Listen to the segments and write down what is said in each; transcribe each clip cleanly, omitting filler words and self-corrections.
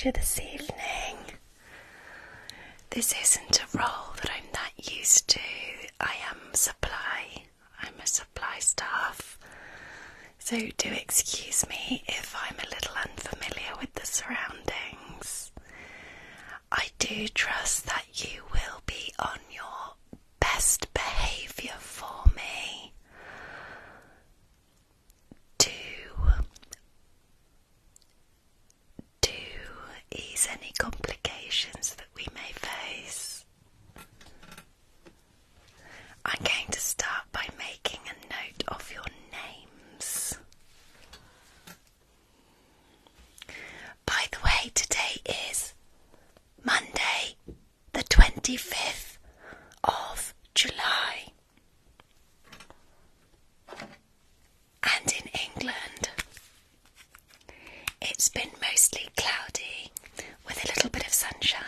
teacher this evening. This isn't a role that I'm that used to. I am supply. I'm a supply staff. So do excuse me if I'm a little unfamiliar with the surroundings. I do trust that you will be on your best behaviour for me to ease any complications that we may face. I'm going to start by making a note of your names. By the way, today is Monday, the 25th of July. And in England, it's been mostly cloudy with a little bit of sunshine.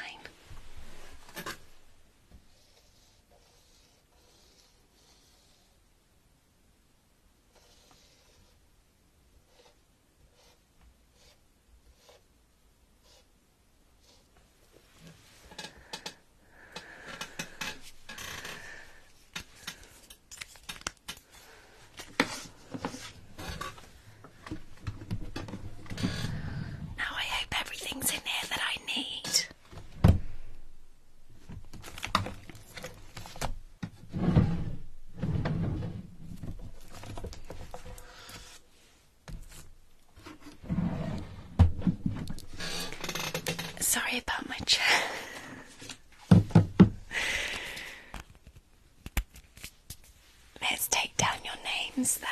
In here that I need. Sorry about my chair. Let's take down your names then.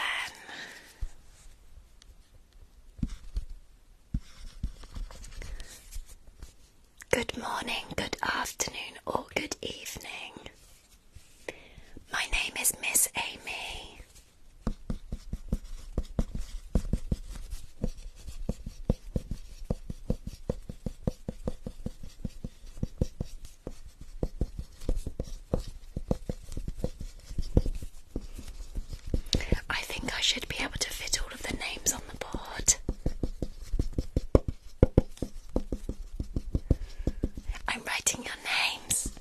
Good morning, good afternoon, or good evening. My name is Miss Amy. I think I should be able to fit all of the names on the board. I'm writing your names.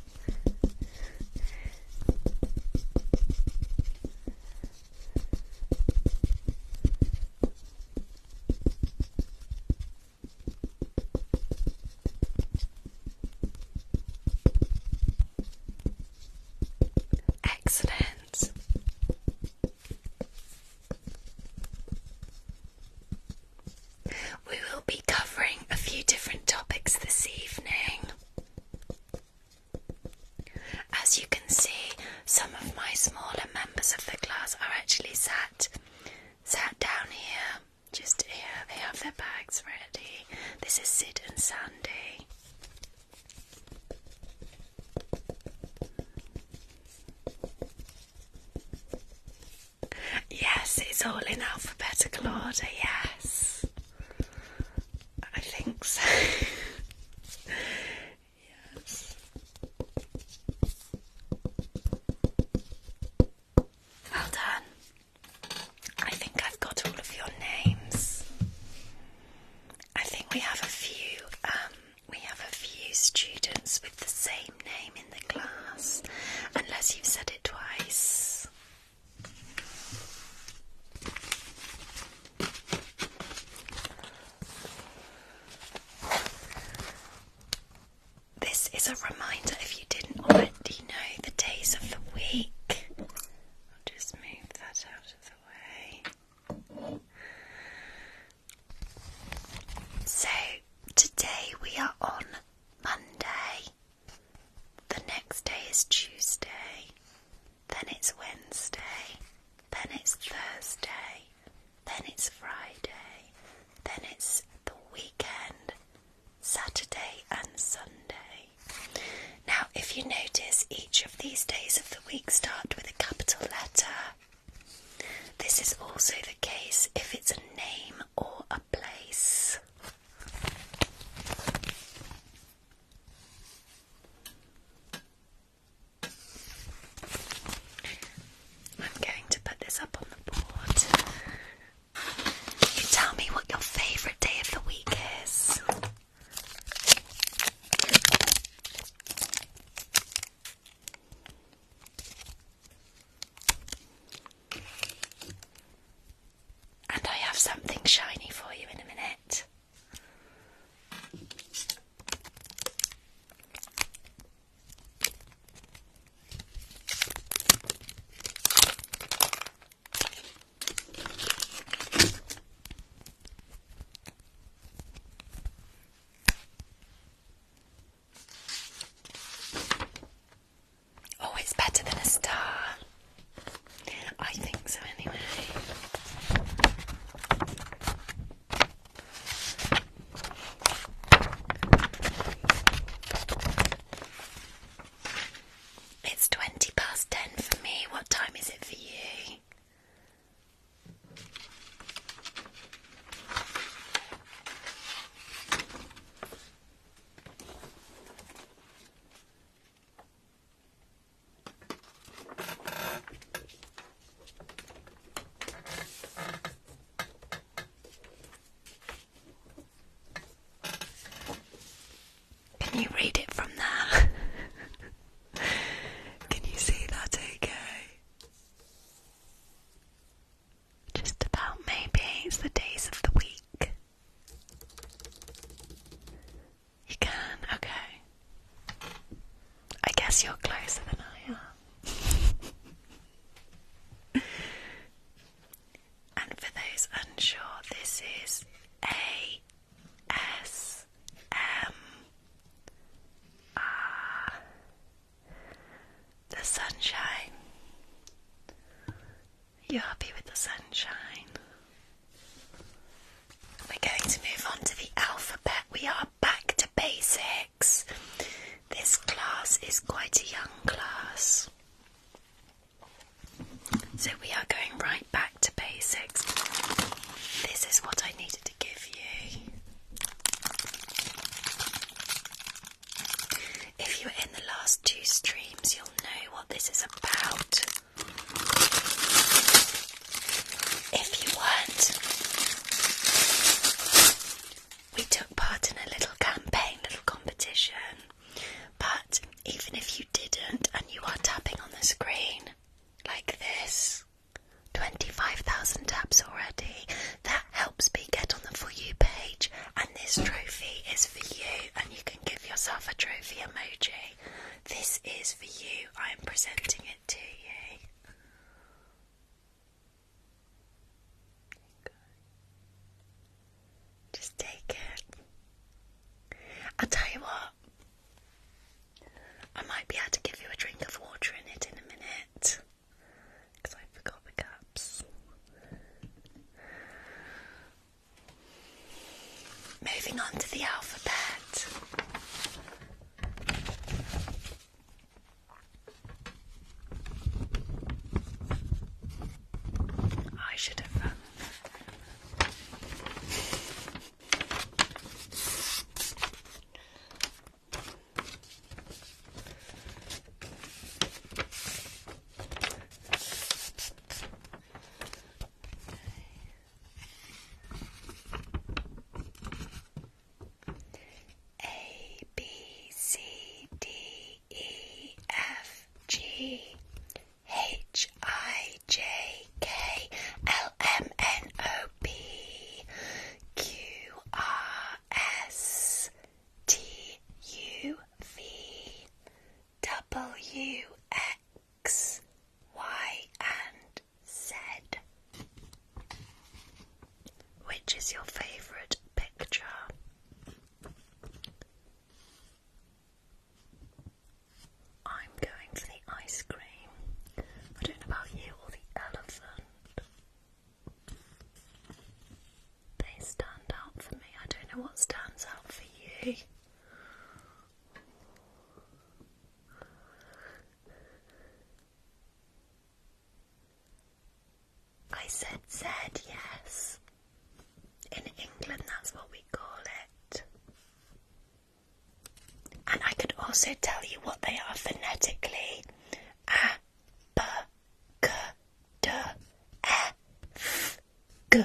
Excellent. We will be covering a few different topics this evening. As you can see, some of my smaller members of the class are actually sat down here, just here. They have their bags ready. This is Sid and Sandy. Yes, it's all in alphabetical order, yes. I think so. Yes. Well done. I think I've got all of your names. I think we have a few students with the same name in the class, unless you've said it twice. This is a reminder, if you didn't already know, the days of the week. I'll just move that out of the way. So, today we are on Monday. The next day is Tuesday. Then it's Wednesday. Then it's Thursday. Then it's Friday. Then it's the weekend. Saturday and Sunday. Now, if you notice, each of these days of the week start with a capital letter. This is also the case if it's a name or a place. I'm going to put this up on the board. You tell me what your favourite day of the week is. something shiny for you in a minute. Oh, it's better than a star. I think so anyway. It's 10:20 for me. What time is it for you? Can you read it from there? Can you see that okay? Just about maybe it's the days of the week. You can? Okay. I guess you're closer than I am. And for those unsure, this is ASMR. The sunshine. You happy with the sunshine? We're going to move on to the alphabet. We are back to basics. This class is quite a young class. So we are going right back to basics. This is what I needed to give you. If you were in the last 2 streams, you'll know what this is about. If you weren't, we took part in a little campaign, little competition. But even if you didn't and you are tapping on the screen like this, 25,000 taps already, that helps me get on the For You page, and this trophy is for you, and you can give yourself a trophy emoji. This is for you. I am presenting it to you. Just take it. I'll tell you what, I might be able to give you a drink of water in it in a minute, because I forgot the caps. Moving on to the alphabet. I should have A, B, C, D, E, F, G, H, I, J, K, L, M, N, O, P, Q, R, S, T, U, V, W, X, Y, and Z. Which is your favourite picture? I'm going for the ice cream. I don't know about you, or the elephant. They stand out for me. I don't know what stands out for you. I said Z, yes. In England, that's what we call it. And I could also tell you what they are phonetically. A, B, K, D,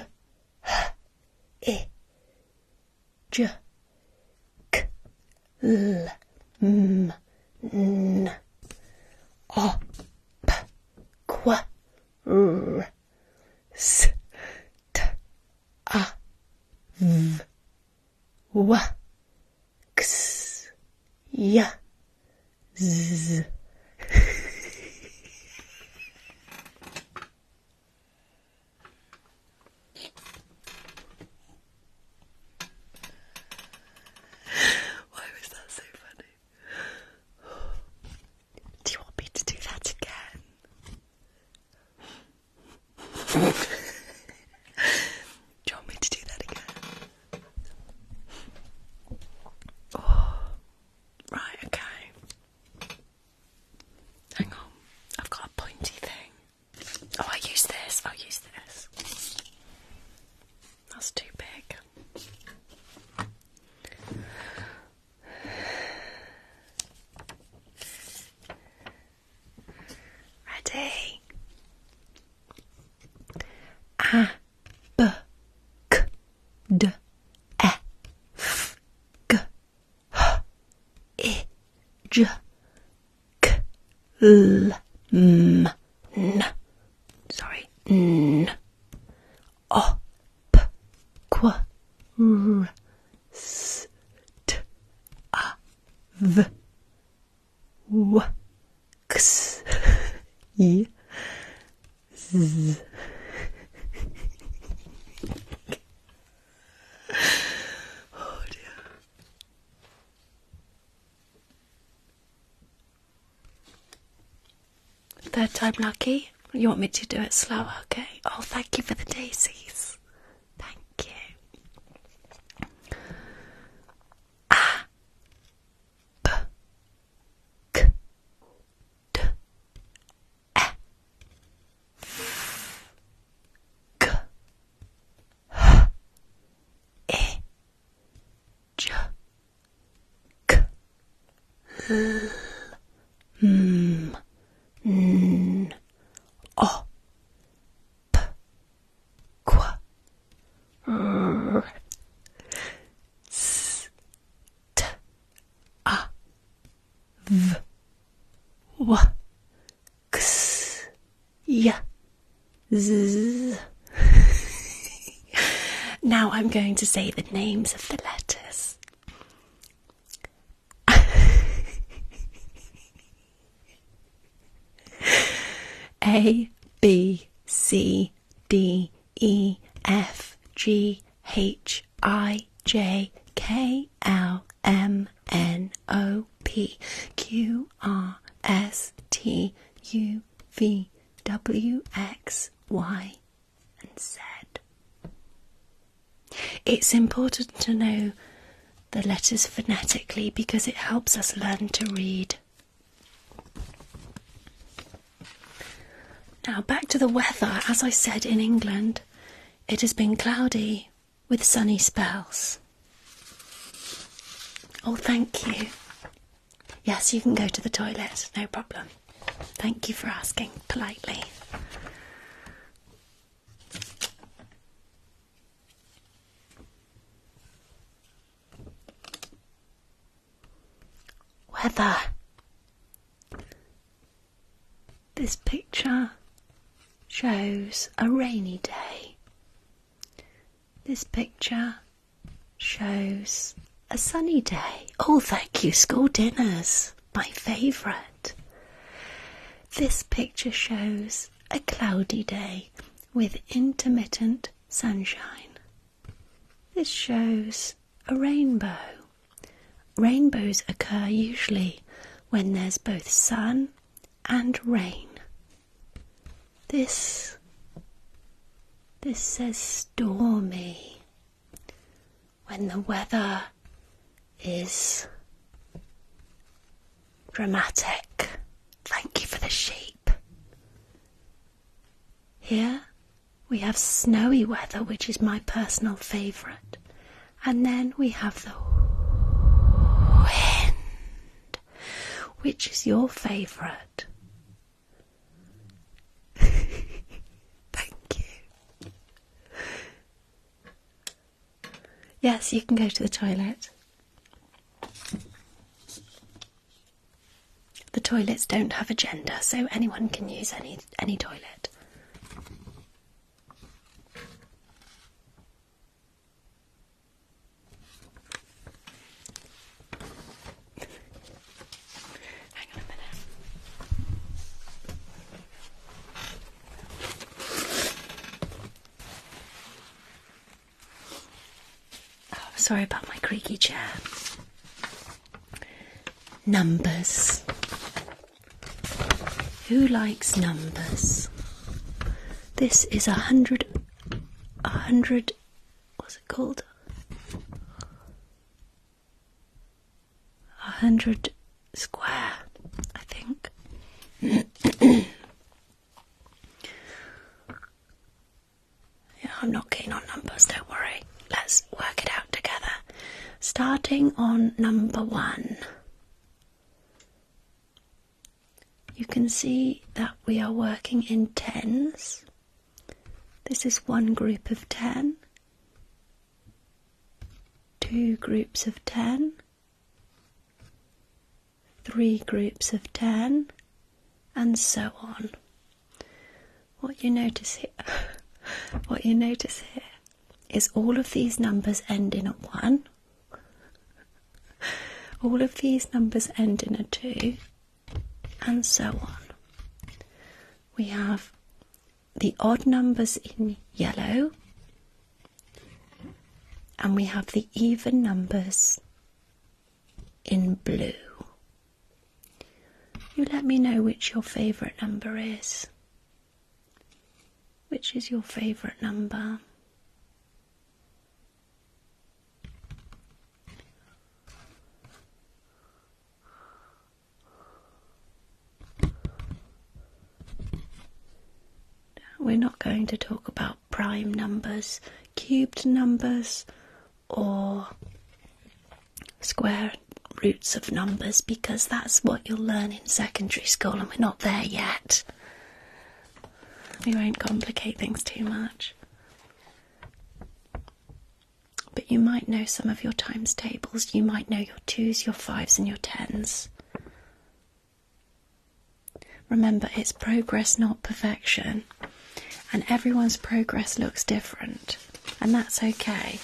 E, F, G, H, I, J, K, L, M, N, O, P, Q, R, S, T, v, w, x, y, z. Why was that so funny? Do you want me to do that again? Do you want me to do that again? Oh, right, okay. Hang on, I've got a pointy thing. Oh, I'll use this. That's too big. Ready? A, B, K, D, E, F, G, H, I, J, K, L, M, N. Sorry, N. O, P, Q, R, S, T, A, V, W, X, Y, Z. Oh dear. Third time lucky. You want me to do it slower, okay? Oh, thank you for the daisies. Thank you. A, B, K, D, E, F, G, H, I, J, K, L, M, N, O, P, Q, R, S, T, A, V, W, X, Y, Z. Now I'm going to say the names of the letters. A, B, C, D, E, F, G, H, I, J, K, L, M, N, O, P, Q, R, S, T, U, V, W, X, Y, and Z. It's important to know the letters phonetically because it helps us learn to read. Now back to the weather. As I said, in England, it has been cloudy with sunny spells. Oh, thank you. Yes, you can go to the toilet, no problem. Thank you for asking politely. Weather. This picture shows a rainy day. This picture shows a sunny day. Oh, thank you, school dinners, my favourite. This picture shows a cloudy day with intermittent sunshine. This shows a rainbow. Rainbows occur usually when there's both sun and rain. This says stormy, when the weather is dramatic. Thank you for the sheep. Here we have snowy weather, which is my personal favourite. And then we have the wind, which is your favourite. Yes, you can go to the toilet. The toilets don't have a gender, so anyone can use any toilet. Sorry about my creaky chair. Numbers. Who likes numbers? This is 100, what's it called? 100 square, I think. Yeah, I'm not keen on numbers, don't worry. Let's work it out together. Starting on number 1. You can see that we are working in tens. This is one group of 10, 2 groups of 10, 3 groups of 10, and so on. What you notice here is all of these numbers end in a 1, all of these numbers end in a 2, and so on. We have the odd numbers in yellow, and we have the even numbers in blue. You let me know which your favourite number is. Which is your favourite number? We're not going to talk about prime numbers, cubed numbers, or square roots of numbers, because that's what you'll learn in secondary school and we're not there yet. We won't complicate things too much. But you might know some of your times tables, you might know your 2s, your 5s and your 10s. Remember, it's progress, not perfection. And everyone's progress looks different, and that's okay.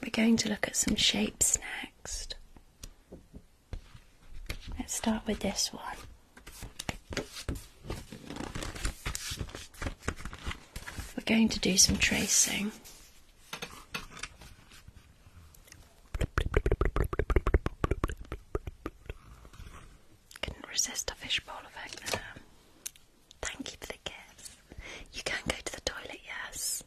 We're going to look at some shapes next. Let's start with this one. We're going to do some tracing. Couldn't resist a fishbowl effect there. Thank you for the kiss. You can go to the toilet, yes.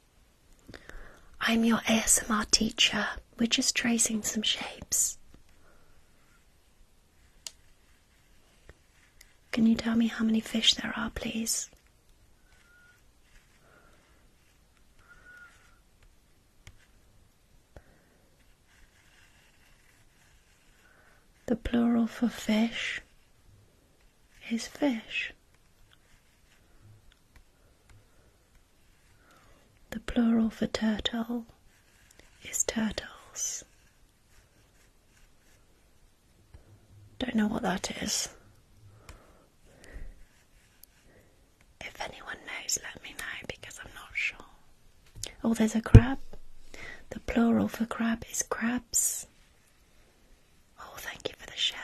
I'm your ASMR teacher. We're just tracing some shapes. Can you tell me how many fish there are, please? The plural for fish is fish. The plural for turtle is turtles. Don't know what that is. If anyone knows, let me know, because I'm not sure. Oh, there's a crab. The plural for crab is crabs. Oh, thank you for the shell.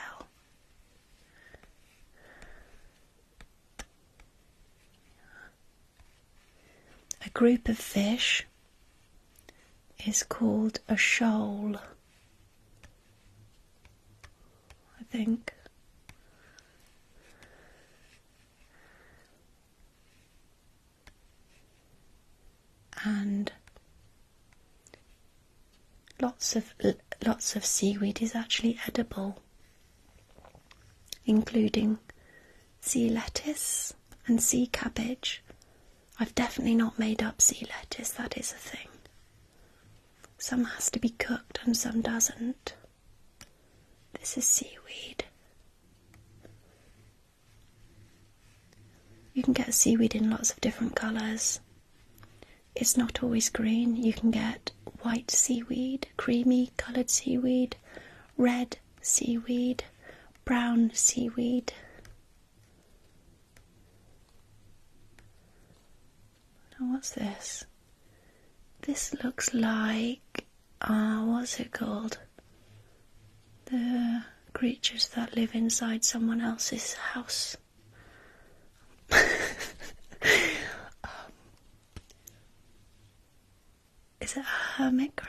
A group of fish is called a shoal, I think. And lots of seaweed is actually edible, including sea lettuce and sea cabbage. I've definitely not made up sea lettuce, that is a thing. Some has to be cooked and some doesn't. This is seaweed. You can get seaweed in lots of different colours. It's not always green. You can get white seaweed, creamy coloured seaweed, red seaweed, brown seaweed. Now what's this? This looks like, what's it called? The creatures that live inside someone else's house. Is it a hermit crab?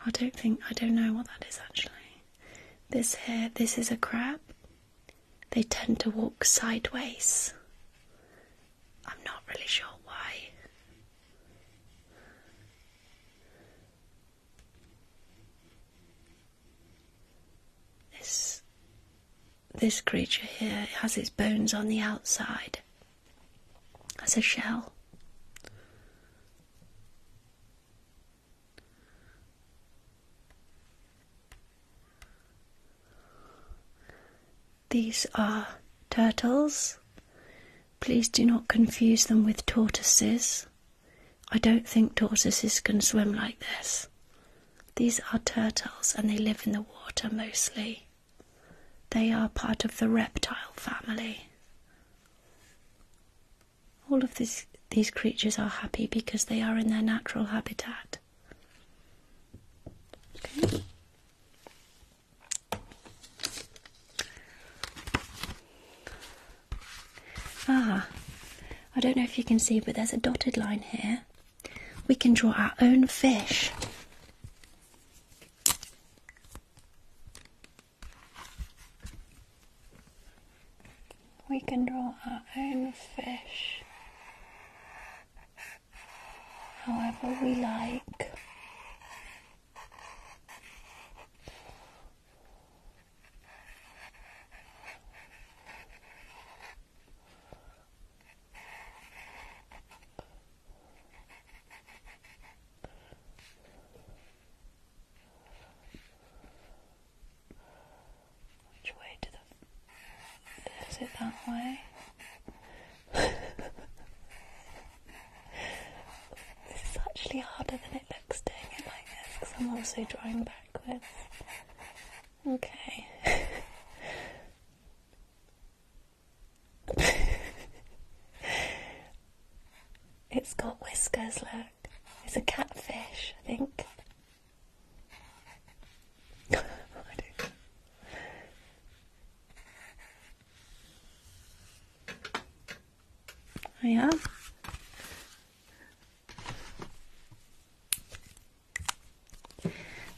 I don't know what that is actually. This is a crab. They tend to walk sideways. I'm not really sure why. This creature here has its bones on the outside as a shell. These are turtles. Please do not confuse them with tortoises. I don't think tortoises can swim like this. These are turtles and they live in the water mostly. They are part of the reptile family. All of these creatures are happy because they are in their natural habitat. Okay. I don't know if you can see, but there's a dotted line here. We can draw our own fish. We can draw our own fish however we like. Which way to the... Is it that way? This is actually harder than it looks doing it like this because I'm also drawing backwards. Okay. It's got whiskers, look. It's a catfish, I think. Yeah.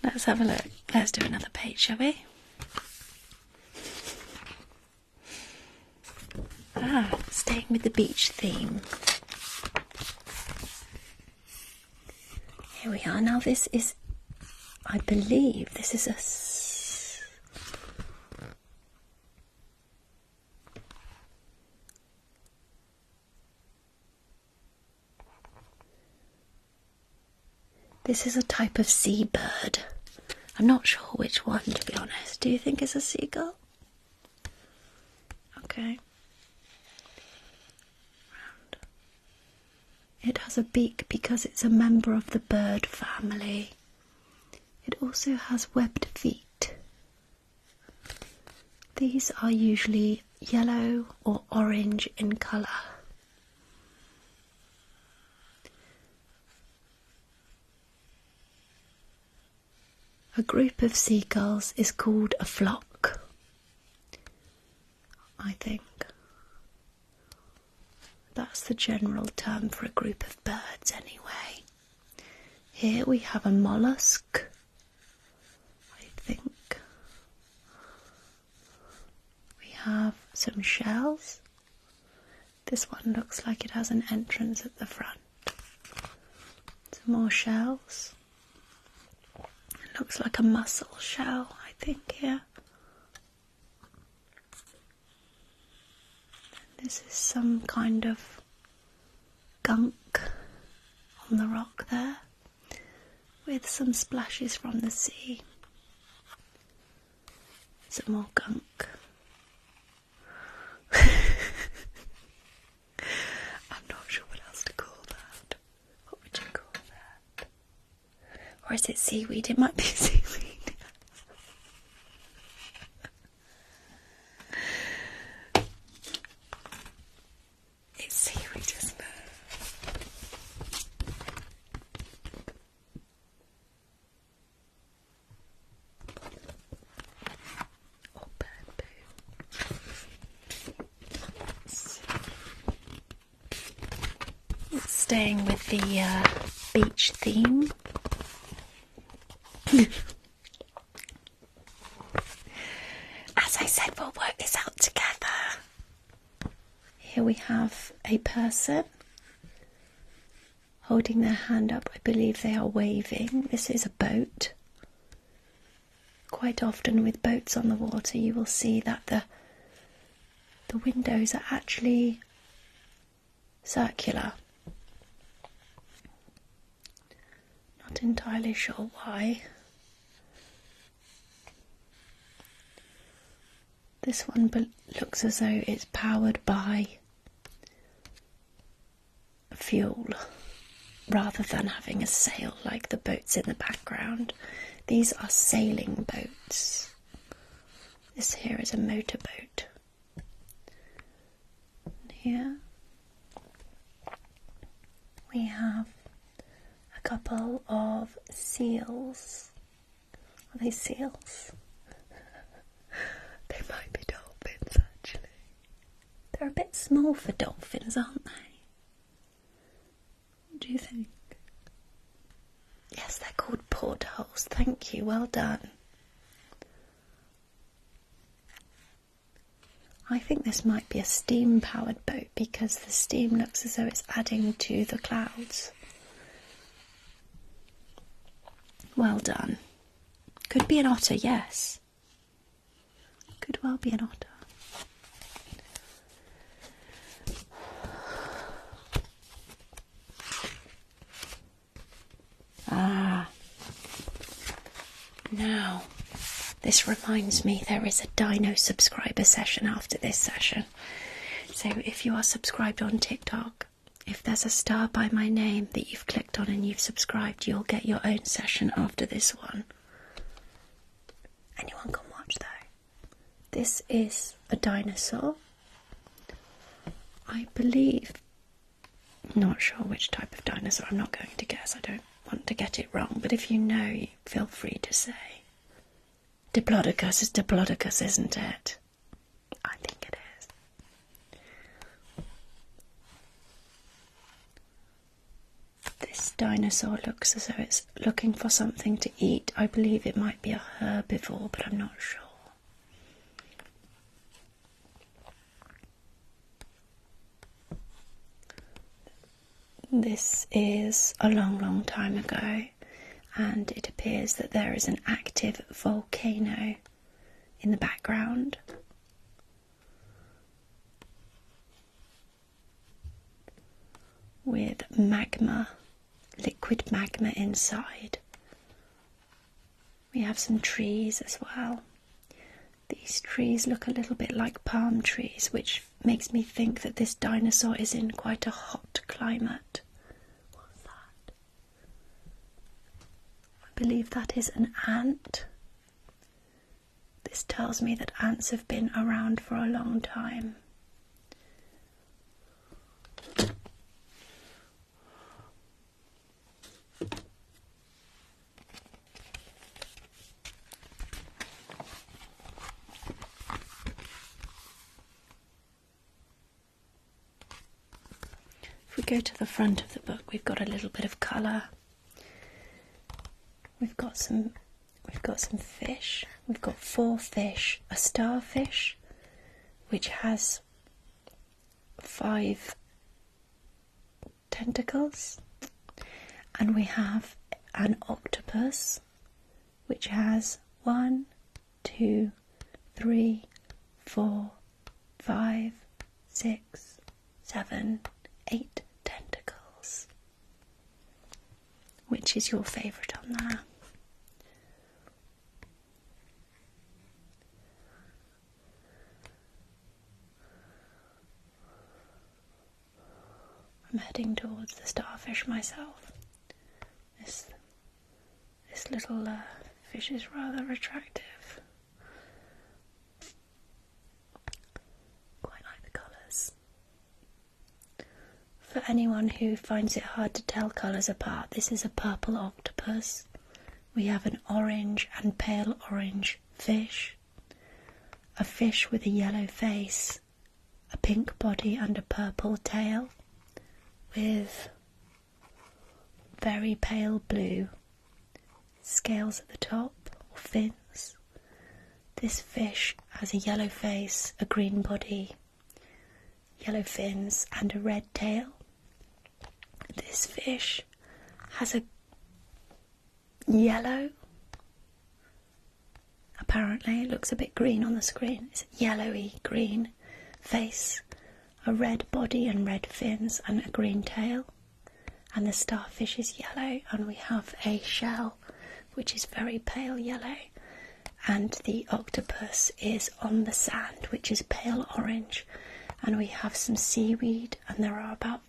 Let's have a look. Let's do another page, shall we? Staying with the beach theme. Here we are. Now this is, I believe, this is a... This is a type of seabird. I'm not sure which one, to be honest. Do you think it's a seagull? Okay. Round. It has a beak because it's a member of the bird family. It also has webbed feet. These are usually yellow or orange in colour. A group of seagulls is called a flock, I think. That's the general term for a group of birds anyway. Here we have a mollusk, I think. We have some shells. This one looks like it has an entrance at the front. Some more shells. Looks like a mussel shell, I think, here. This is some kind of gunk on the rock there, with some splashes from the sea. Some more gunk. I'm not sure what else to call that. What would you call that? Or is it seaweed? It might be seaweed. staying with the beach theme. As I said, we'll work this out together. Here we have a person holding their hand up. I believe they are waving. This is a boat. Quite often with boats on the water you will see that the windows are actually circular. Not entirely sure why. This one looks as though it's powered by fuel rather than having a sail like the boats in the background. These are sailing boats. This here is a motorboat. And here we have a couple of seals. Are they seals? They might be dolphins, actually. They're a bit small for dolphins, aren't they? What do you think? Yes, they're called portholes. Thank you, well done. I think this might be a steam-powered boat because the steam looks as though it's adding to the clouds. Well done. Could be an otter, yes. Could well be an otter. Now, this reminds me there is a Dino subscriber session after this session. So if you are subscribed on TikTok, if there's a star by my name that you've clicked on and you've subscribed, you'll get your own session after this one. Anyone can watch though. This is a dinosaur. I believe, not sure which type of dinosaur, I'm not going to guess, I don't want to get it wrong, but if you know, feel free to say. Diplodocus is Diplodocus, isn't it? I think it is. This dinosaur looks as though it's looking for something to eat. I believe it might be a herbivore, but I'm not sure. This is a long, long time ago, and it appears that there is an active volcano in the background. With magma, liquid magma inside. We have some trees as well. These trees look a little bit like palm trees, which makes me think that this dinosaur is in quite a hot climate. What's that? I believe that is an ant. This tells me that ants have been around for a long time. If we go to the front of the book, we've got a little bit of colour. We've got some fish. We've got 4 fish. A starfish, which has 5 tentacles. And we have an octopus, which has 1, 2, 3, 4, 5, 6, 7, 8 tentacles. Which is your favourite on there? I'm heading towards the starfish myself. This little fish is rather attractive. Quite like the colours. For anyone who finds it hard to tell colours apart, this is a purple octopus. We have an orange and pale orange fish. A fish with a yellow face, a pink body and a purple tail, with very pale blue scales at the top, or fins. This fish has a yellow face, a green body, yellow fins and a red tail. This fish has a yellow, apparently it looks a bit green on the screen, it's a yellowy green face, a red body and red fins and a green tail, and the starfish is yellow, and we have a shell which is very pale yellow, and the octopus is on the sand which is pale orange, and we have some seaweed, and there are about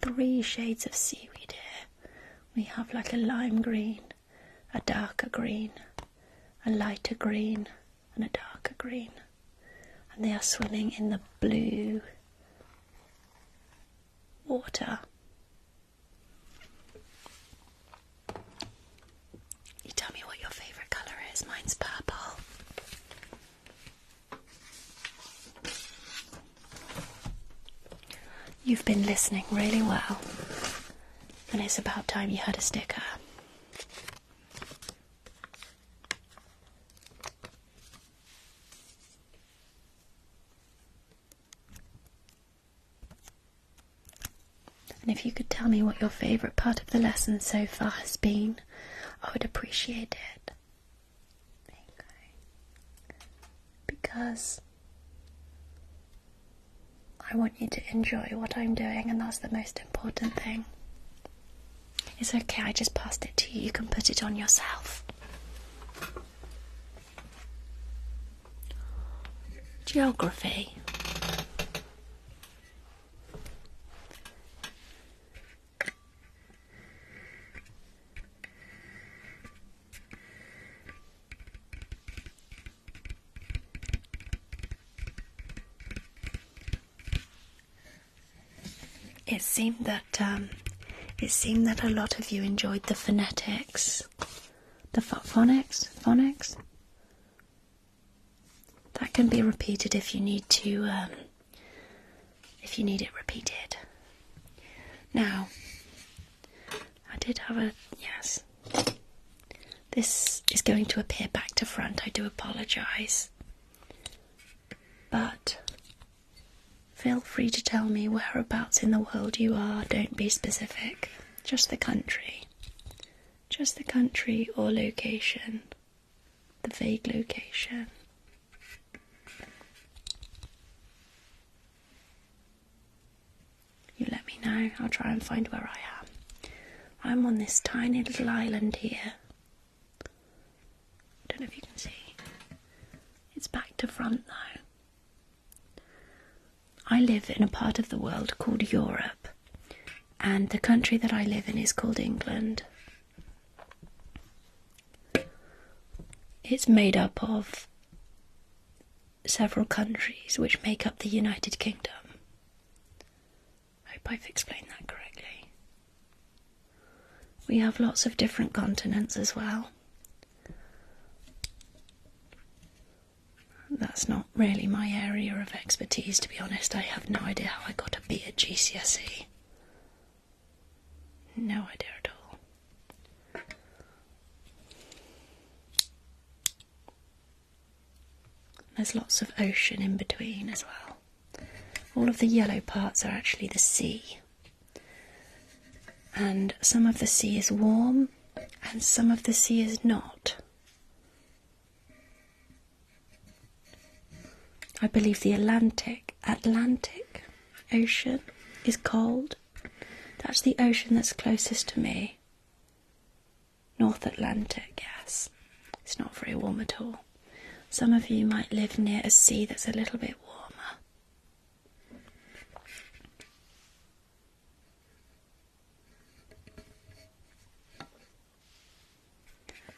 3 shades of seaweed here. We have like a lime green, a darker green, a lighter green and a darker green, and they are swimming in the blue water. You tell me what your favourite colour is. Mine's purple. You've been listening really well, and it's about time you had a sticker. And if you could tell me what your favourite part of the lesson so far has been, I would appreciate it. Okay. Because I want you to enjoy what I'm doing, and that's the most important thing. It's okay, I just passed it to you. You can put it on yourself. Geography. It seemed that a lot of you enjoyed the phonetics, the phonics. That can be repeated if you need to, if you need it repeated. Now, I did have a yes. This is going to appear back to front. I do apologise, but feel free to tell me whereabouts in the world you are. Don't be specific. Just the country. Just the country or location. The vague location. You let me know. I'll try and find where I am. I'm on this tiny little island here. I don't know if you can see. It's back to front though. I live in a part of the world called Europe, and the country that I live in is called England. It's made up of several countries which make up the United Kingdom. I hope I've explained that correctly. We have lots of different continents as well. That's not really my area of expertise, to be honest. I have no idea how I got a B at GCSE. No idea at all. There's lots of ocean in between as well. All of the yellow parts are actually the sea. And some of the sea is warm and some of the sea is not. I believe the Atlantic Ocean is cold. That's the ocean that's closest to me. North Atlantic, yes. It's not very warm at all. Some of you might live near a sea that's a little bit warmer.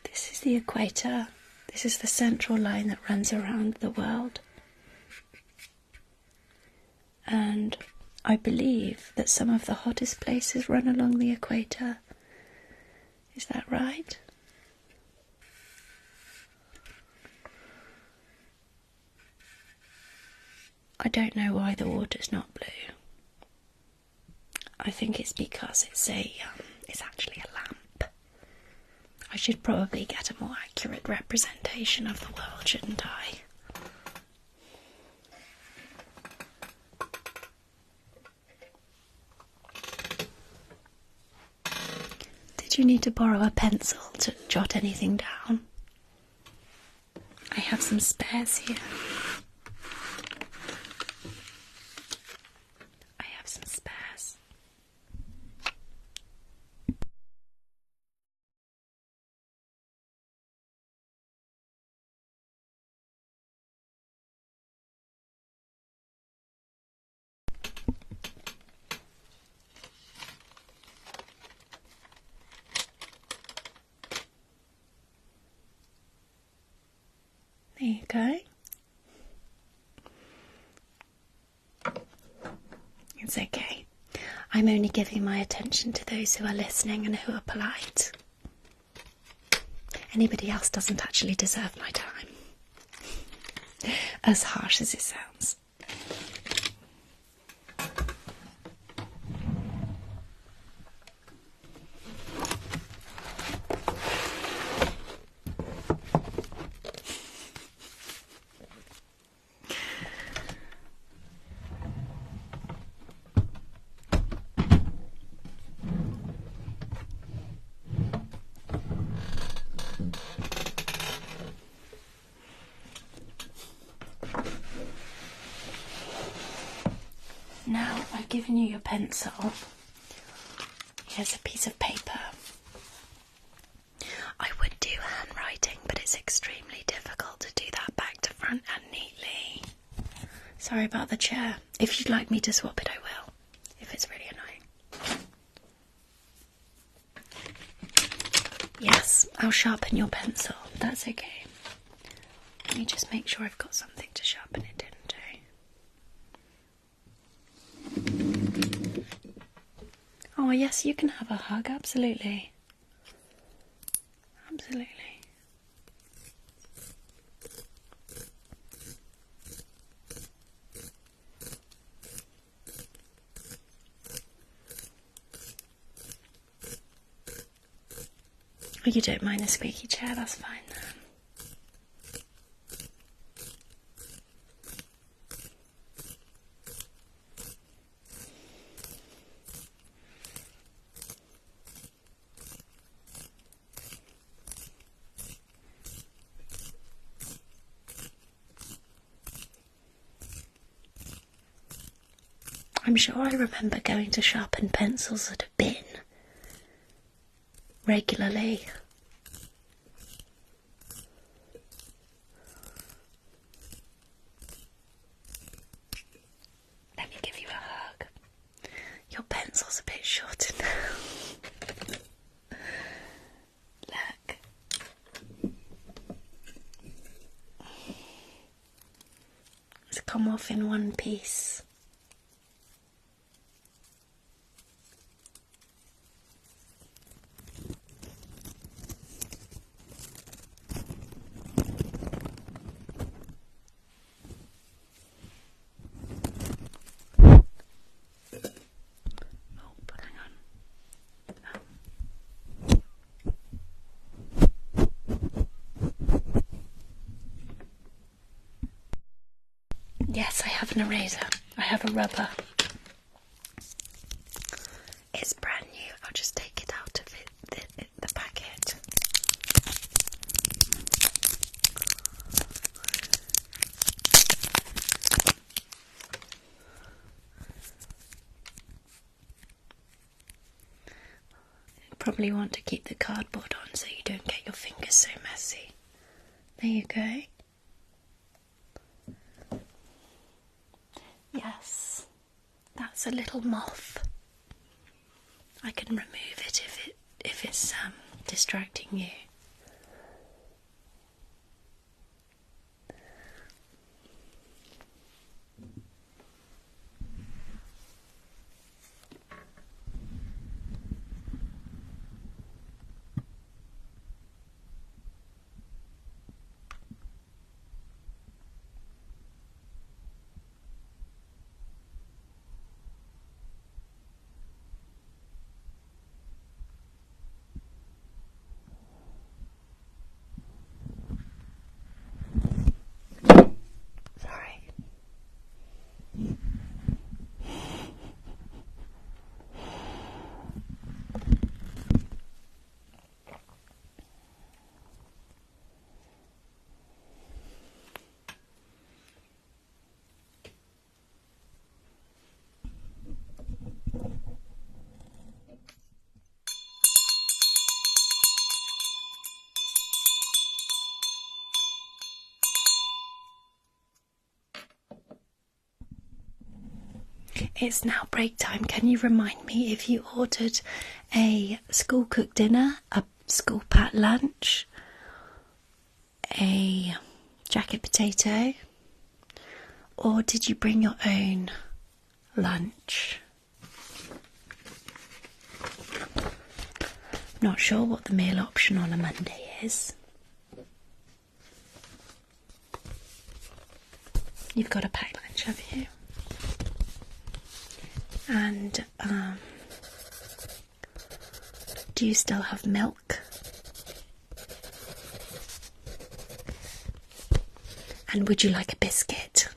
This is the equator. This is the central line that runs around the world. And I believe that some of the hottest places run along the equator. Is that right? I don't know why the water's not blue. I think it's because it's actually a lamp. I should probably get a more accurate representation of the world, shouldn't I? Did you need to borrow a pencil to jot anything down? I have some spares here. I have some spares. There you go. It's okay. I'm only giving my attention to those who are listening and who are polite. Anybody else doesn't actually deserve my time. As harsh as it sounds. Now I've given you your pencil. Here's a piece of paper. I would do handwriting, but it's extremely difficult to do that back to front and neatly. Sorry about the chair. If you'd like me to swap it, I will. If it's really annoying. Yes, I'll sharpen your pencil. That's okay. Let me just make sure I've got something to sharpen it into. Oh yes, you can have a hug, absolutely. Absolutely. Oh, you don't mind the squeaky chair, that's fine then. I'm sure I remember going to sharpen pencils at a bin regularly. Let me give you a hug. Your pencil's a bit shorter now. Look. It's come off in one piece. Yes, I have an eraser. I have a rubber. It's brand new. I'll just take it out of the packet. You probably want to keep the cardboard on so you don't get your fingers so messy. There you go. Yes, that's a little moth. I can remove it if it's distracting you. it's now break time. Can you remind me if you ordered a school cooked dinner, a school packed lunch, a jacket potato, or did you bring your own lunch? Not sure what the meal option on a Monday is. You've got a packed lunch, have you? And do you still have milk? And would you like a biscuit?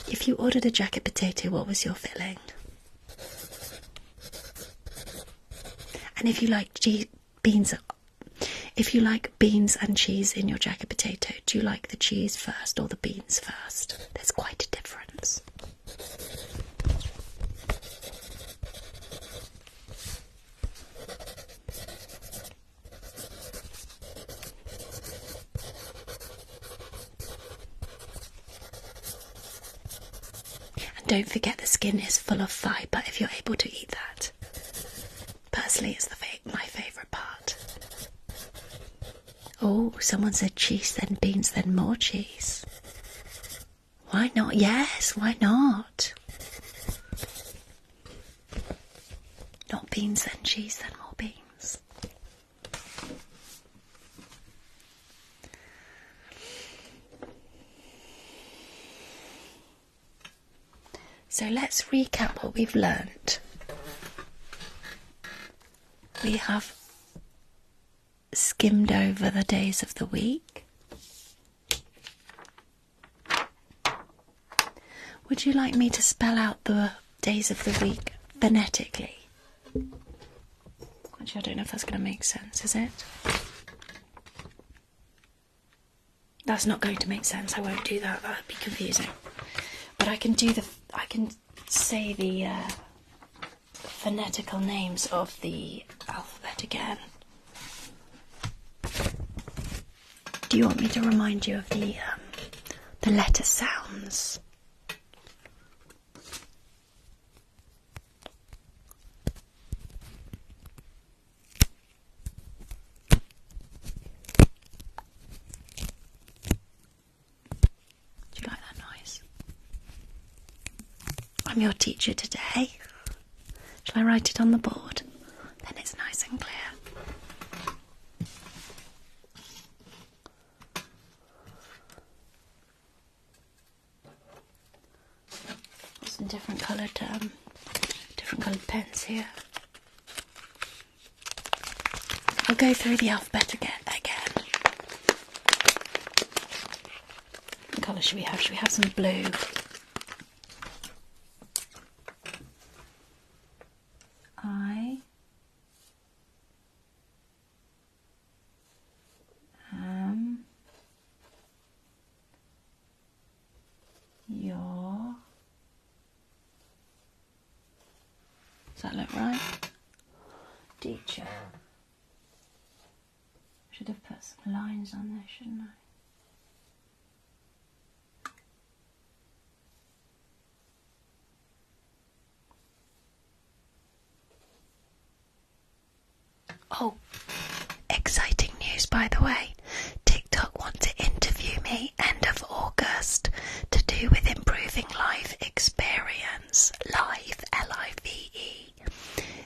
If you ordered a jacket potato, what was your filling? And if you like beans and cheese in your jacket potato, do you like the cheese first or the beans first? There's quite a difference. And don't forget the skin is full of fibre if you're able to eat that. Personally, it's my favourite part. Oh, someone said cheese, then beans, then more cheese. Why not? Yes, why not? Not beans, then cheese, then more beans. So let's recap what we've learnt. We have skimmed over the days of the week. Would you like me to spell out the days of the week phonetically? Actually, I don't know if that's going to make sense, is it? That's not going to make sense. I won't do that. That would be confusing. But I can say the phonetical names of the alphabet again. Do you want me to remind you of the letter sounds? Do you like that noise? I'm your teacher today. Shall I write it on the board? Then it's nice and clear. Some different coloured pens here. I'll go through the alphabet again. What colour should we have? Should we have some blue? I am your... Does that look right? Teacher. Should have put some lines on there, shouldn't I? Oh, exciting news, by the way. TikTok want to interview me end of August to do with improving live experience. Live, L-I-V-E.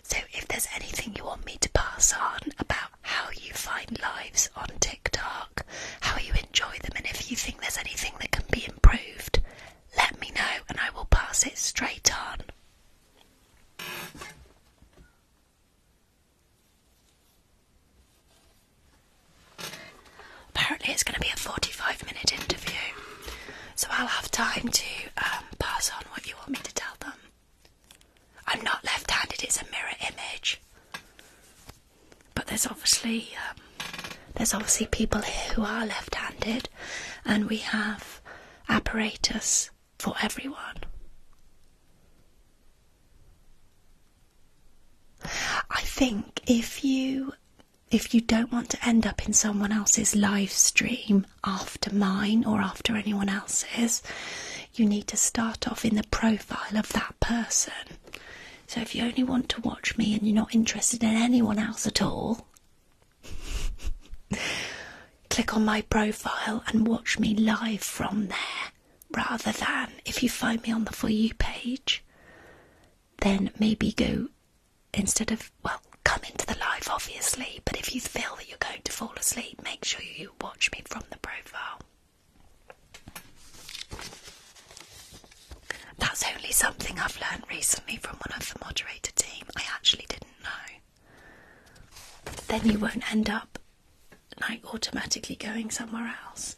So if there's anything you want me to pass on about how you find lives on TikTok, how you enjoy them, and if you think there's anything that can be improved, let me know and I will pass it straight on. Apparently it's going to be a 45-minute interview, so I'll have time to pass on what you want me to tell them. I'm not left-handed, it's a mirror image. But there's obviously people here who are left-handed, and we have apparatus for everyone. I think if you if you don't want to end up in someone else's live stream after mine or after anyone else's, you need to start off in the profile of that person. So if you only want to watch me and you're not interested in anyone else at all, click on my profile and watch me live from there, rather than if you find me on the For You page, then maybe go, instead of, well, come into the live obviously, but if you feel that you're going to fall asleep, make sure you watch me from the profile. That's only something I've learned recently from one of the moderator team. I actually didn't know. Then you won't end up like automatically going somewhere else.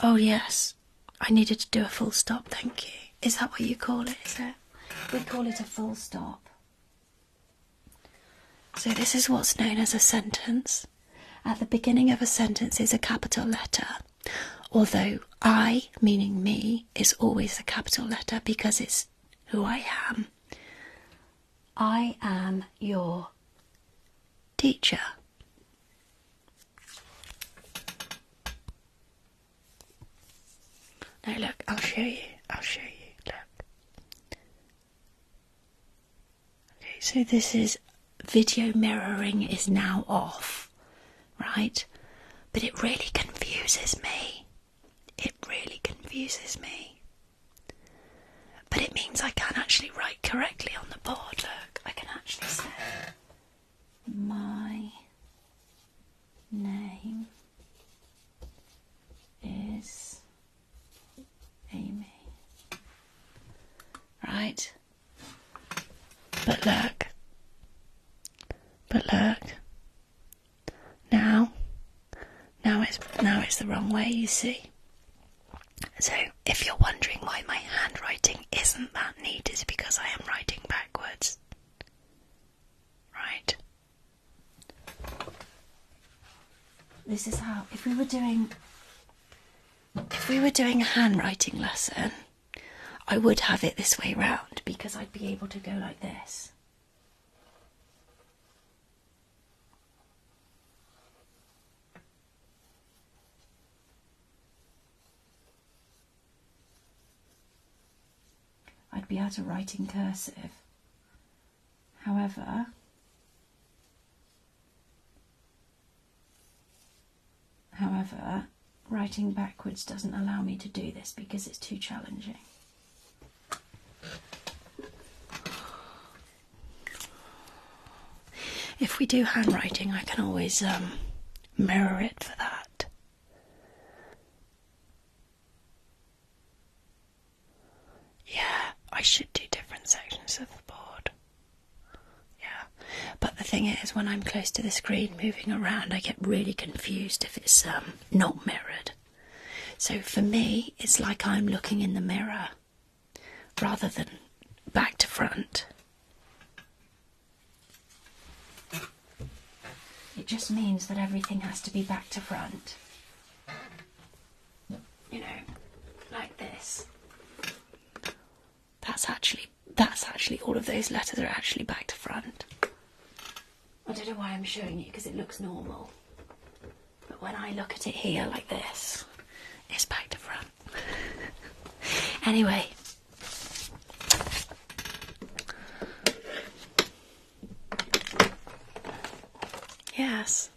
Oh yes, I needed to do a full stop, thank you. Is that what you call it, is it? We call it a full stop. So this is what's known as a sentence. At the beginning of a sentence is a capital letter, although I, meaning me, is always a capital letter because it's who I am. I am your teacher. No, look, I'll show you, look. Okay, so this is video mirroring is now off, right? But it really confuses me. But it means I can actually write correctly on the board, look. I can actually say, my name is Amy. Right? But look. Now it's the wrong way, you see. So if you're wondering why my handwriting isn't that neat, it's because I am writing backwards. Right? This is how, if we were doing a handwriting lesson, I would have it this way round because I'd be able to go like this. I'd be able to write in cursive. However, writing backwards doesn't allow me to do this because it's too challenging. If we do handwriting, I can always mirror it for that. I should do different sections of the board. Yeah. But the thing is, when I'm close to the screen moving around, I get really confused if it's not mirrored. So for me, it's like I'm looking in the mirror rather than back to front. It just means that everything has to be back to front. You know, like this. That's actually all of those letters are actually back to front. I don't know why I'm showing you because it looks normal. But when I look at it here like this, it's back to front. Anyway. Yes.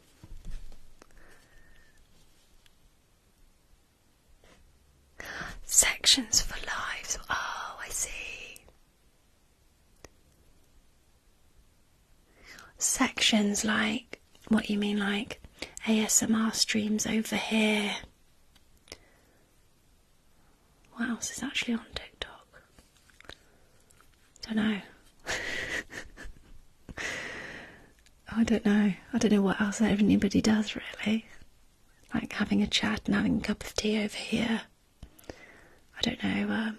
Sections for lives. Oh, I see. Sections like, what you mean, like ASMR streams over here. What else is actually on TikTok? Don't know. I don't know. I don't know what else anybody does really. Like having a chat and having a cup of tea over here. I don't know.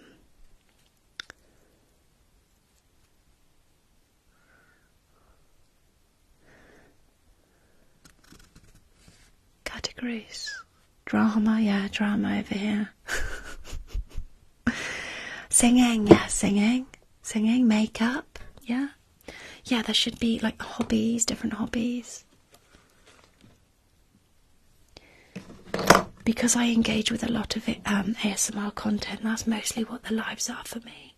Categories. Drama, yeah, drama over here. Singing, yeah, singing. Makeup, yeah. Yeah, there should be like hobbies, different hobbies. Because I engage with a lot of ASMR content, that's mostly what the lives are for me.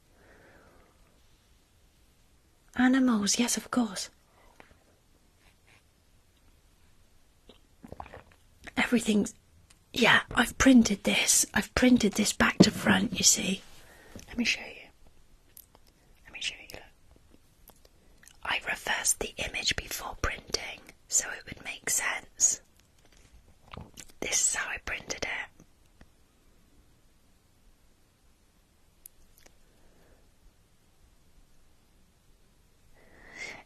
Animals, yes, of course. Everything's... Yeah, I've printed this. I've printed this back to front, you see. Let me show you. Look. I reversed the image before printing, so it would make sense. This is how I printed it.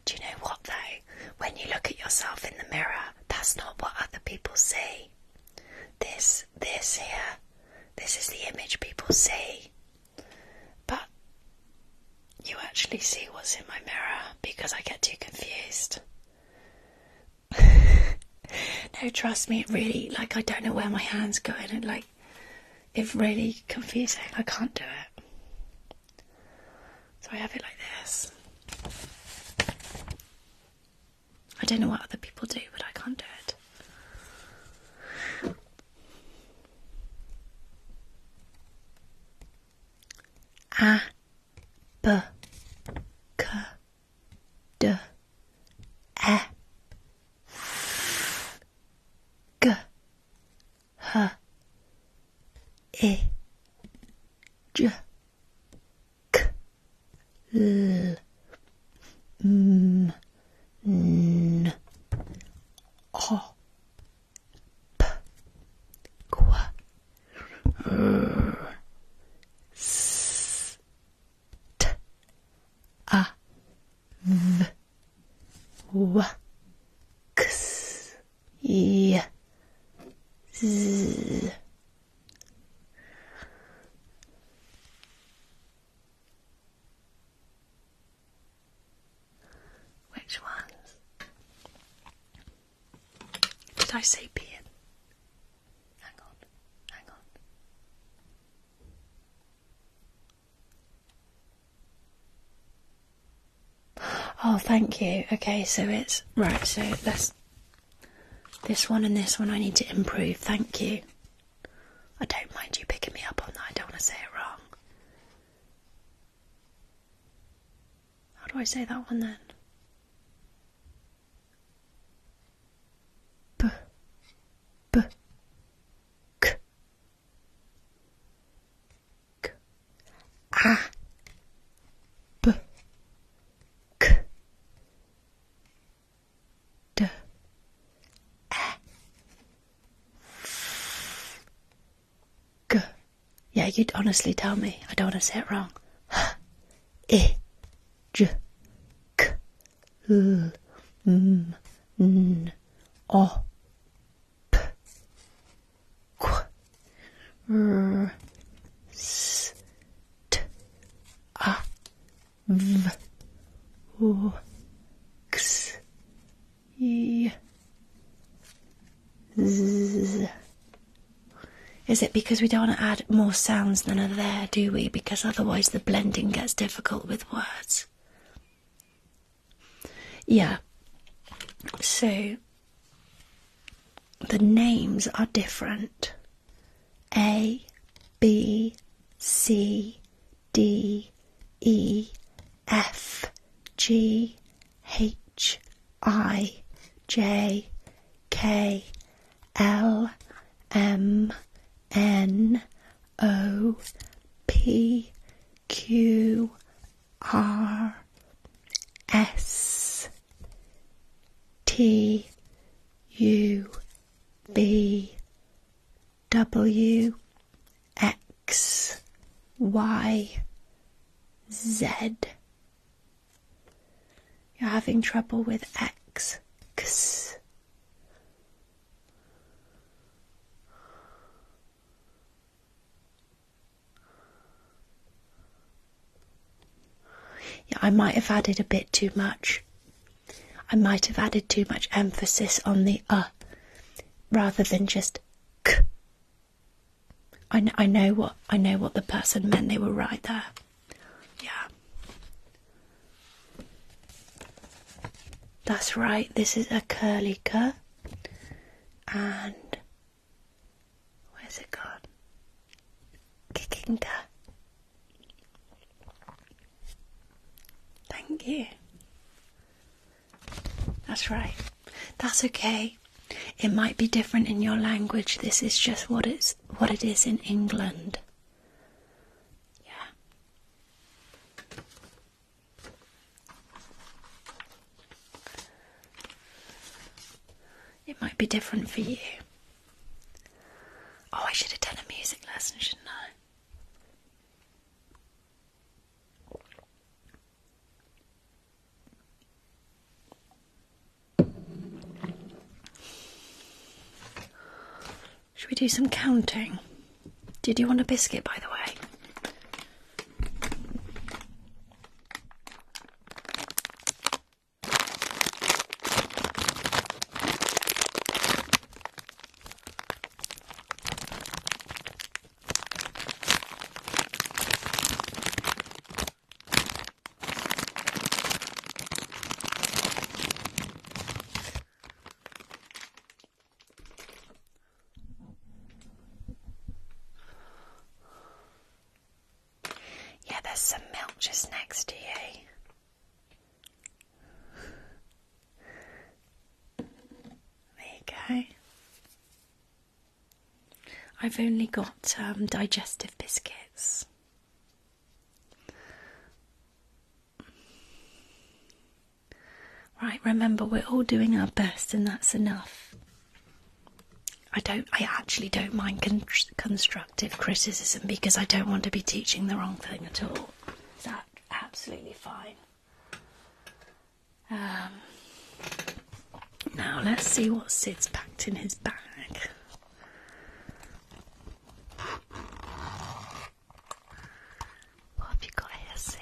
Do you know what though? When you look at yourself in the mirror, that's not what other people see. This here, this is the image people see. But you actually see what's in my mirror because I get too confused. No, trust me, it really, like, I don't know where my hand's going, and like, it's really confusing. I can't do it. So I have it like this. I don't know what other people do, but I can't do it. A, B, K, D, E, F, G, H, I, J, K, L, M, N, O, P, Q, R, S, T, A, V, W, X, Y, Z. Which ones? Did I say peeing? Hang on. Oh, thank you. Okay, so it's... Right, so let's... This one and this one I need to improve, thank you. I don't mind you picking me up on that, I don't want to say it wrong. How do I say that one then? B, B, K, K, A, B, K, D, E, G. Yeah, you'd honestly tell me. I don't want to say it wrong. H, I, J, K, L, M, N, O, P, Q, R, S, T, A, V, W, X, Y, Z. Is it because we don't want to add more sounds than are there, do we? Because otherwise the blending gets difficult with words. Yeah. So the names are different. A, B, C, D, E, F, G, H, I, J, K, L, M, N, O, P, Q, R, S, T, U, B, W, X, Y, Z. You're having trouble with X, X. Yeah, I might have added a bit too much. I might have added too much emphasis on the rather than just k. I know what the person meant. They were right there. Yeah. That's right, this is a curly cur. And where's it gone? Kicking cur. Thank you. That's right. That's okay. It might be different in your language. This is just what it is in England. Yeah. It might be different for you. Oh, I should have done a music lesson, shouldn't I? Should we do some counting? Did you want a biscuit, by the way? Yeah, there's some milk just next to you. There you go. I've only got digestive biscuits. Right, remember we're all doing our best and that's enough. I actually don't mind constructive criticism because I don't want to be teaching the wrong thing at all. That's absolutely fine. Now let's see what Sid's packed in his bag. What have you got here, Sid?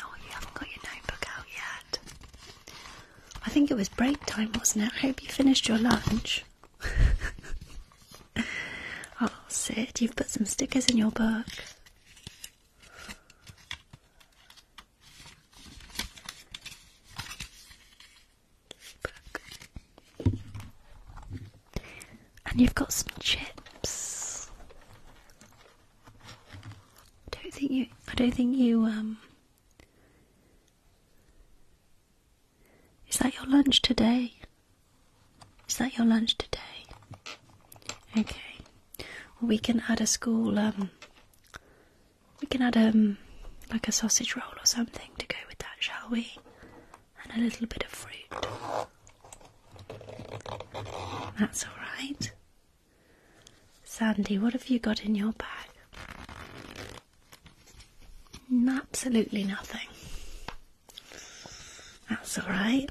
Oh, you haven't got your notebook out yet. I think it was break time, wasn't it? I hope you finished your lunch. Oh, Sid, you've put some stickers in your book. And you've got some chips. I don't think you, is that your lunch today? Is that your lunch today? Okay. Well, we can add a school, we can add, like a sausage roll or something to go with that, shall we? And a little bit of fruit. That's alright. Sandy, what have you got in your bag? Absolutely nothing. That's alright.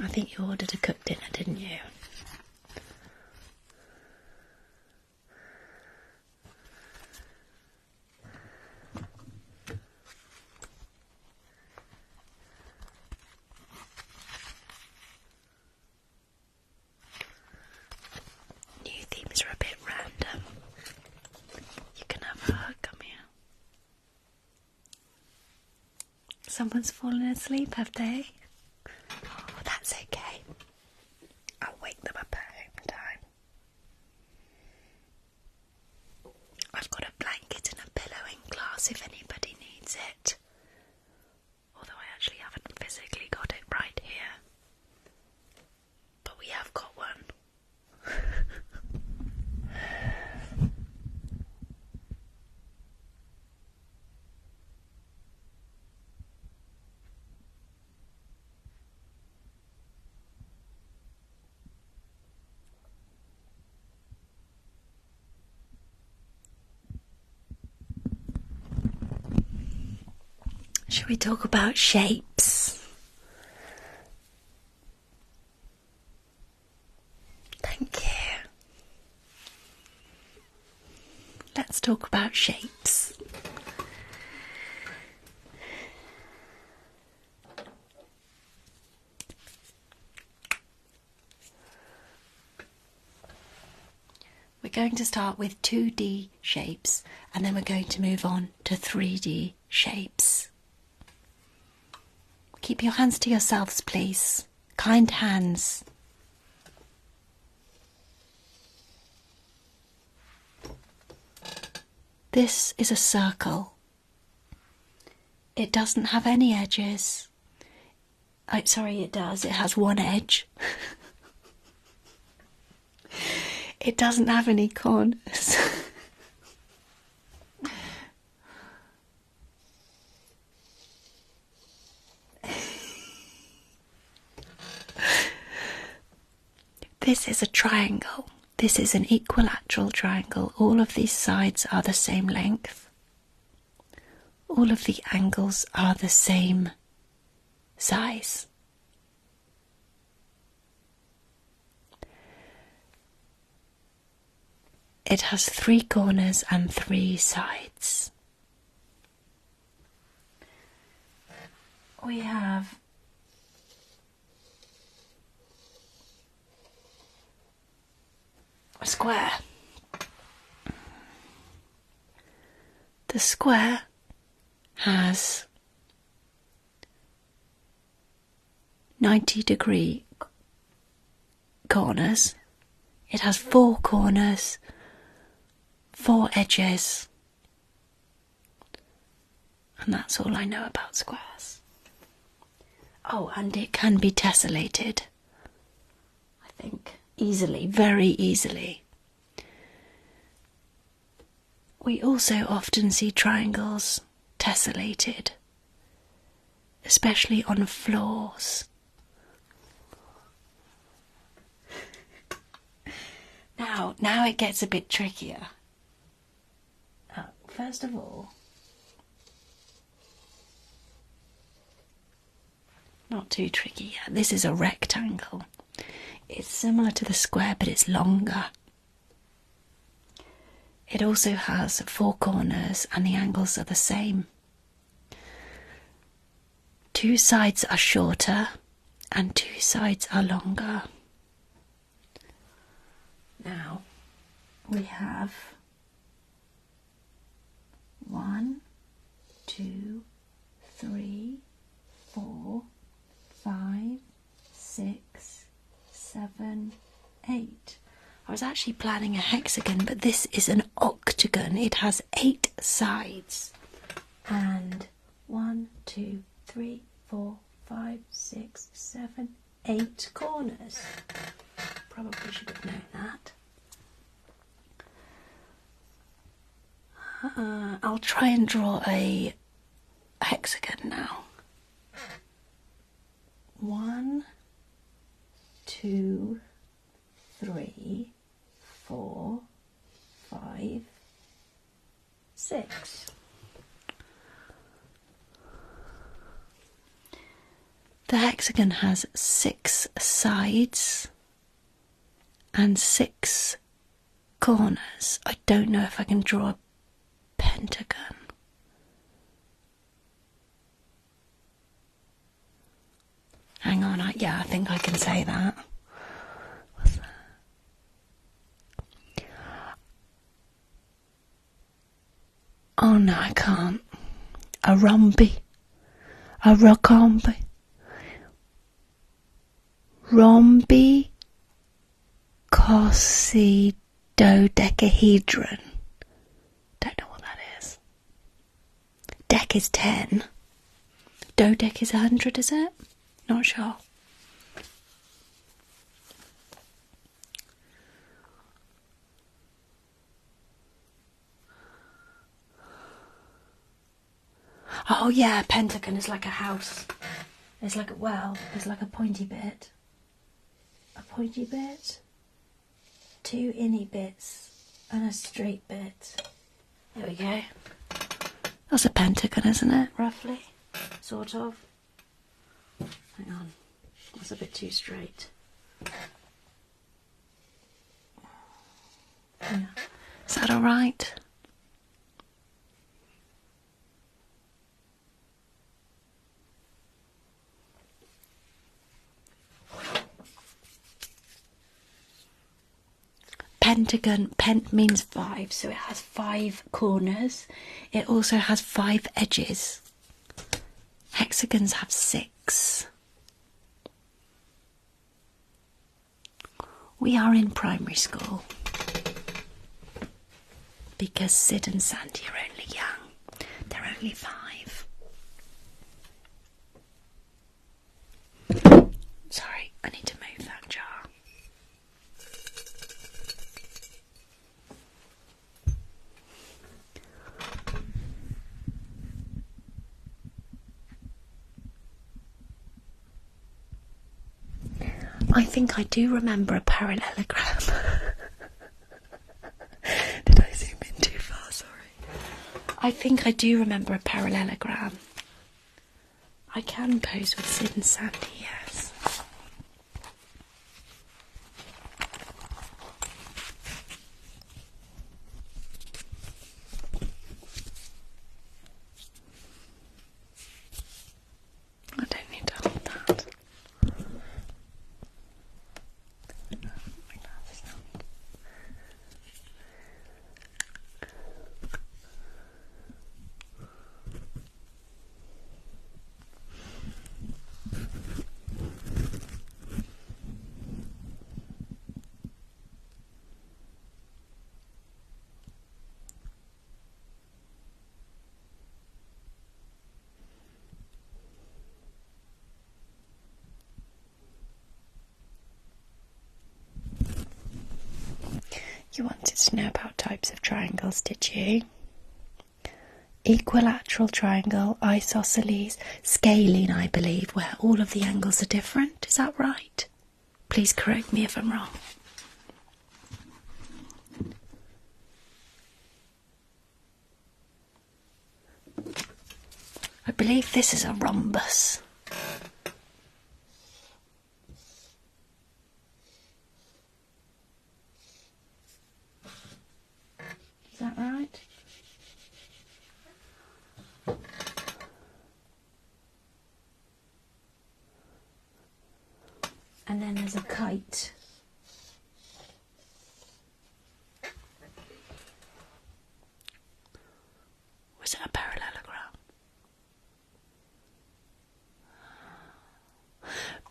I think you ordered a cooked dinner, didn't you? New themes are a bit random. You can have a hug, come here. Someone's fallen asleep, have they? Oh, that's okay. I'll wake them up at home time. I've got a blanket and a pillow in class if anybody needs it. Although I actually haven't physically got it right here. But we have got one. Shall we talk about shapes? Thank you. Let's talk about shapes. We're going to start with 2D shapes and then we're going to move on to 3D shapes. Keep your hands to yourselves, please. Kind hands. This is a circle. It doesn't have any edges. Oh, sorry, it does. It has one edge. It doesn't have any corners. This is a triangle. This is an equilateral triangle. All of these sides are the same length. All of the angles are the same size. It has 3 corners and 3 sides. We have a square. The square has 90-degree corners. It has 4 corners, 4 edges, and that's all I know about squares. Oh, and it can be tessellated, I think, easily, very easily. We also often see triangles tessellated, especially on floors. Now it gets a bit trickier. First of all, not too tricky yet. This is a rectangle. It's similar to the square, but it's longer. It also has 4 corners and the angles are the same. 2 sides are shorter and 2 sides are longer. Now we have 1, 2, 3, 4, 5, 6, 7, 8. I was actually planning a hexagon, but this is an octagon. It has 8 sides. And 1, 2, 3, 4, 5, 6, 7, 8 corners. Probably should have known that. I'll try and draw a hexagon now. 1, 2, 3, 4, 5, 6. The hexagon has 6 sides and 6 corners. I don't know if I can draw a pentagon. Hang on, I think I can say that. What's that? Oh no, I can't. A rhombi. A rhombi. Rhombi dodecahedron. Don't know what that is. Dec is 10. Dodec is 100, is it? Not sure. Oh yeah, a pentagon is like a house. It's like there's like a pointy bit. A pointy bit, 2 inny bits, and a straight bit. There we go. That's a pentagon, isn't it? Roughly. Sort of. Hang on. That's a bit too straight. Yeah. Is that alright? Pentagon, pent means 5, so it has 5 corners. It also has 5 edges. Hexagons have 6. 6. We are in primary school because Sid and Sandy are only young. They're only 5. Sorry, I need to move that jar. I think I do remember a parallelogram. Did I zoom in too far? Sorry. I think I do remember a parallelogram. I can pose with Sid and Sandy, yes. I don't need to hold that. You wanted to know about types of triangles, did you? Equilateral triangle, isosceles, scalene, I believe, where all of the angles are different. Is that right? Please correct me if I'm wrong. I believe this is a rhombus. Is that right? And then there's a kite. Was it a parallelogram?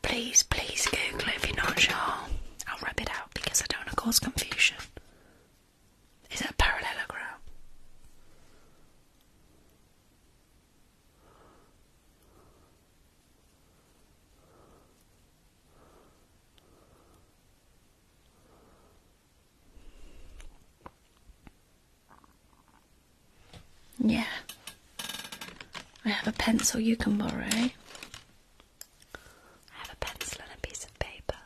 Please Google it if you're not sure. I'll rub it out because I don't want to cause confusion. Is it a parallelogram? Yeah. I have a pencil you can borrow. I have a pencil and a piece of paper.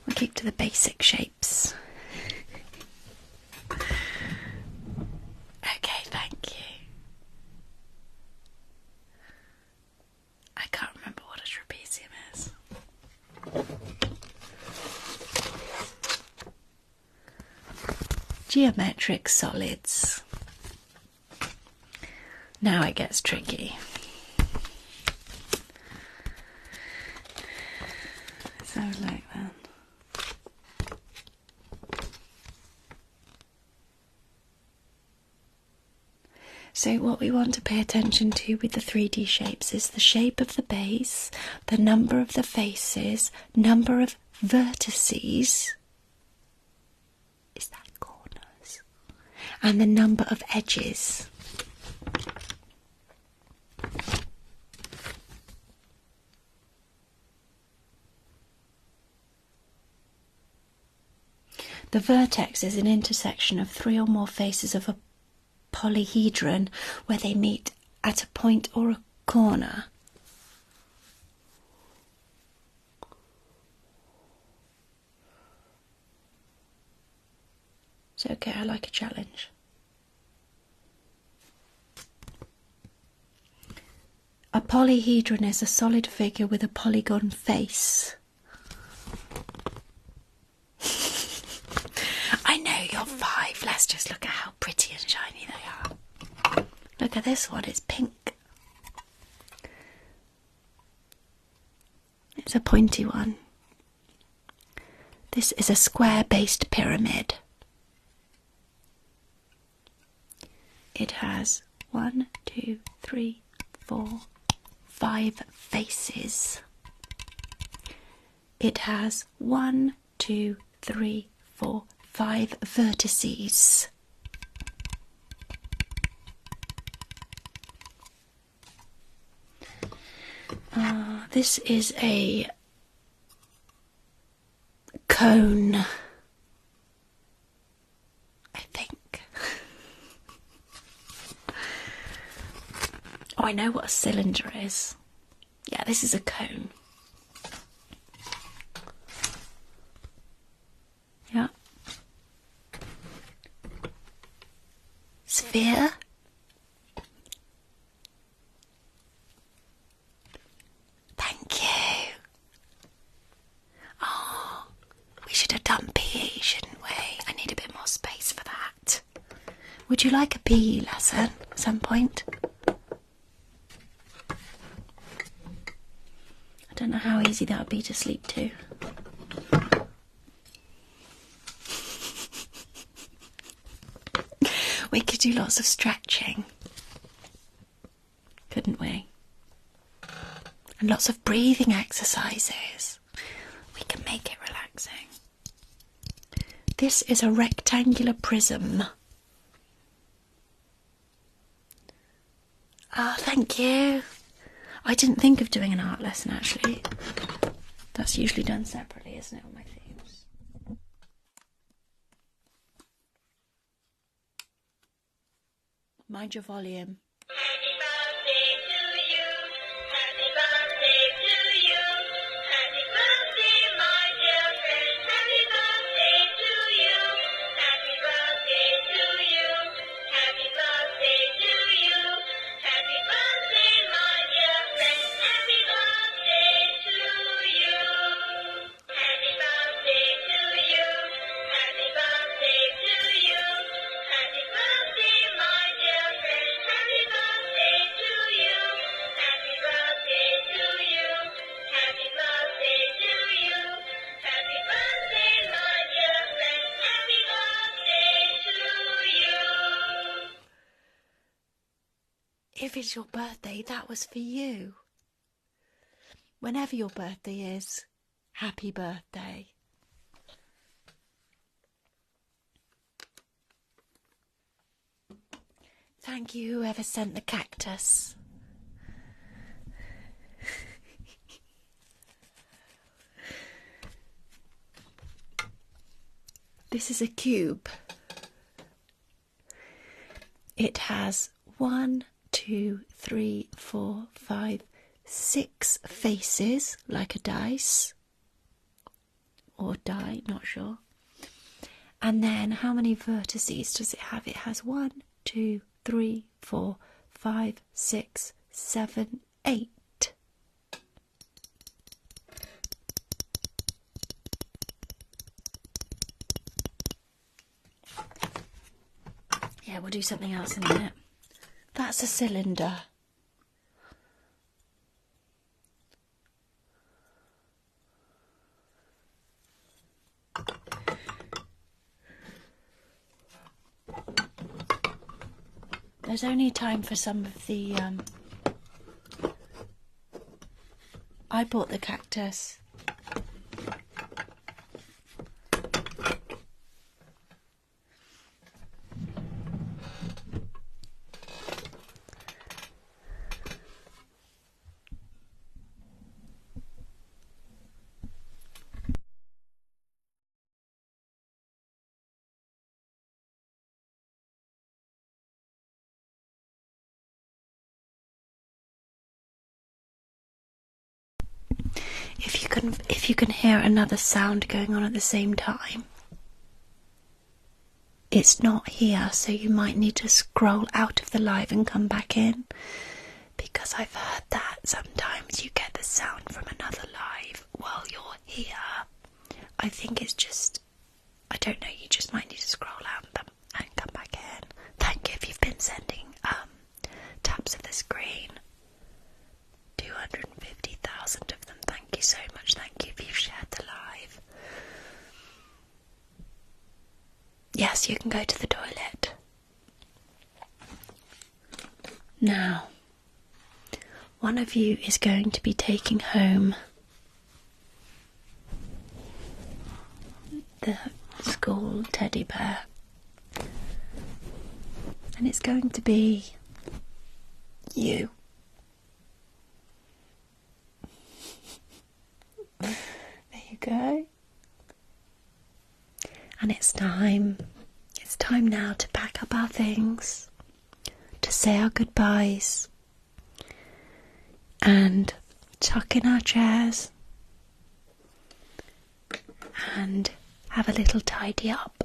We'll keep to the basic shapes. Okay, thank you. I can't remember what a trapezium is. Geometric solids. Now it gets tricky. So like that. So what we want to pay attention to with the 3D shapes is the shape of the base, the number of the faces, number of vertices, is that corners, and the number of edges. The vertex is an intersection of 3 or more faces of a polyhedron where they meet at a point or a corner. It's okay, I like a challenge. A polyhedron is a solid figure with a polygon face. this one, it's pink. It's a pointy one. This is a square-based pyramid. It has 1, 2, 3, 4, 5 faces. It has 1, 2, 3, 4, 5 vertices. This is a cone, I think. Oh, I know what a cylinder is. Yeah, this is a cone. Yeah. Sphere. Thank you. Oh, we should have done PE, shouldn't we? I need a bit more space for that. Would you like a PE lesson at some point? I don't know how easy that would be to sleep to. We could do lots of stretching, couldn't we? And lots of breathing exercises. We can make it relaxing. This is a rectangular prism. Oh, thank you. I didn't think of doing an art lesson, actually. That's usually done separately, isn't it, on my themes? Mind your volume. Happy birthday to you. Happy birthday to you. Happy birthday, my dear friend. Happy birthday to you. Happy birthday to you. Happy birthday to you. Happy birthday, my dear friend. Happy birthday to you. Happy birthday to you. Happy birthday to you. Happy birthday, my dear friend. Happy birthday to you. Happy birthday to you. Happy birthday to you. Happy birthday, my dear friend. Happy birthday to you. If it's your birthday, that was for you. Whenever your birthday is, happy birthday. Thank you, whoever sent the cactus. This is a cube. It has 1, 2, 3, 4, 5, 6 faces, like a dice. Or die, not sure. And then how many vertices does it have? It has 1, 2, 3, 4, 5, 6, 7, 8. Yeah, we'll do something else in a minute. That's a cylinder. There's only time for some of the... I bought the cactus. If you can hear another sound going on at the same time, it's not here, so you might need to scroll out of the live and come back in, because I've heard that sometimes you get the sound from another live while you're here. I think it's just, I don't know, you just might need to scroll out and come back in. Thank you if you've been sending can go to the toilet. Now, one of you is going to be taking home the school teddy bear, and it's going to be you. There you go. And it's time now to pack up our things, to say our goodbyes, and tuck in our chairs and have a little tidy up.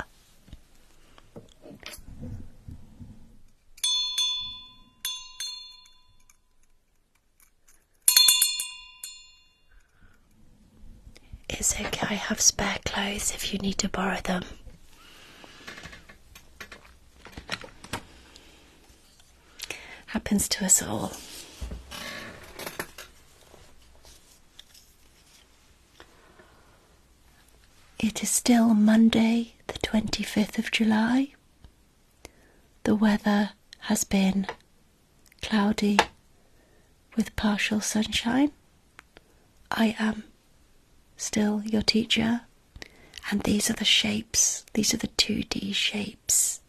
It's okay, I have spare clothes if you need to borrow them. Happens to us all. It is still Monday, the 25th of July. The weather has been cloudy with partial sunshine. I am still your teacher, and these are the shapes, these are the 2D shapes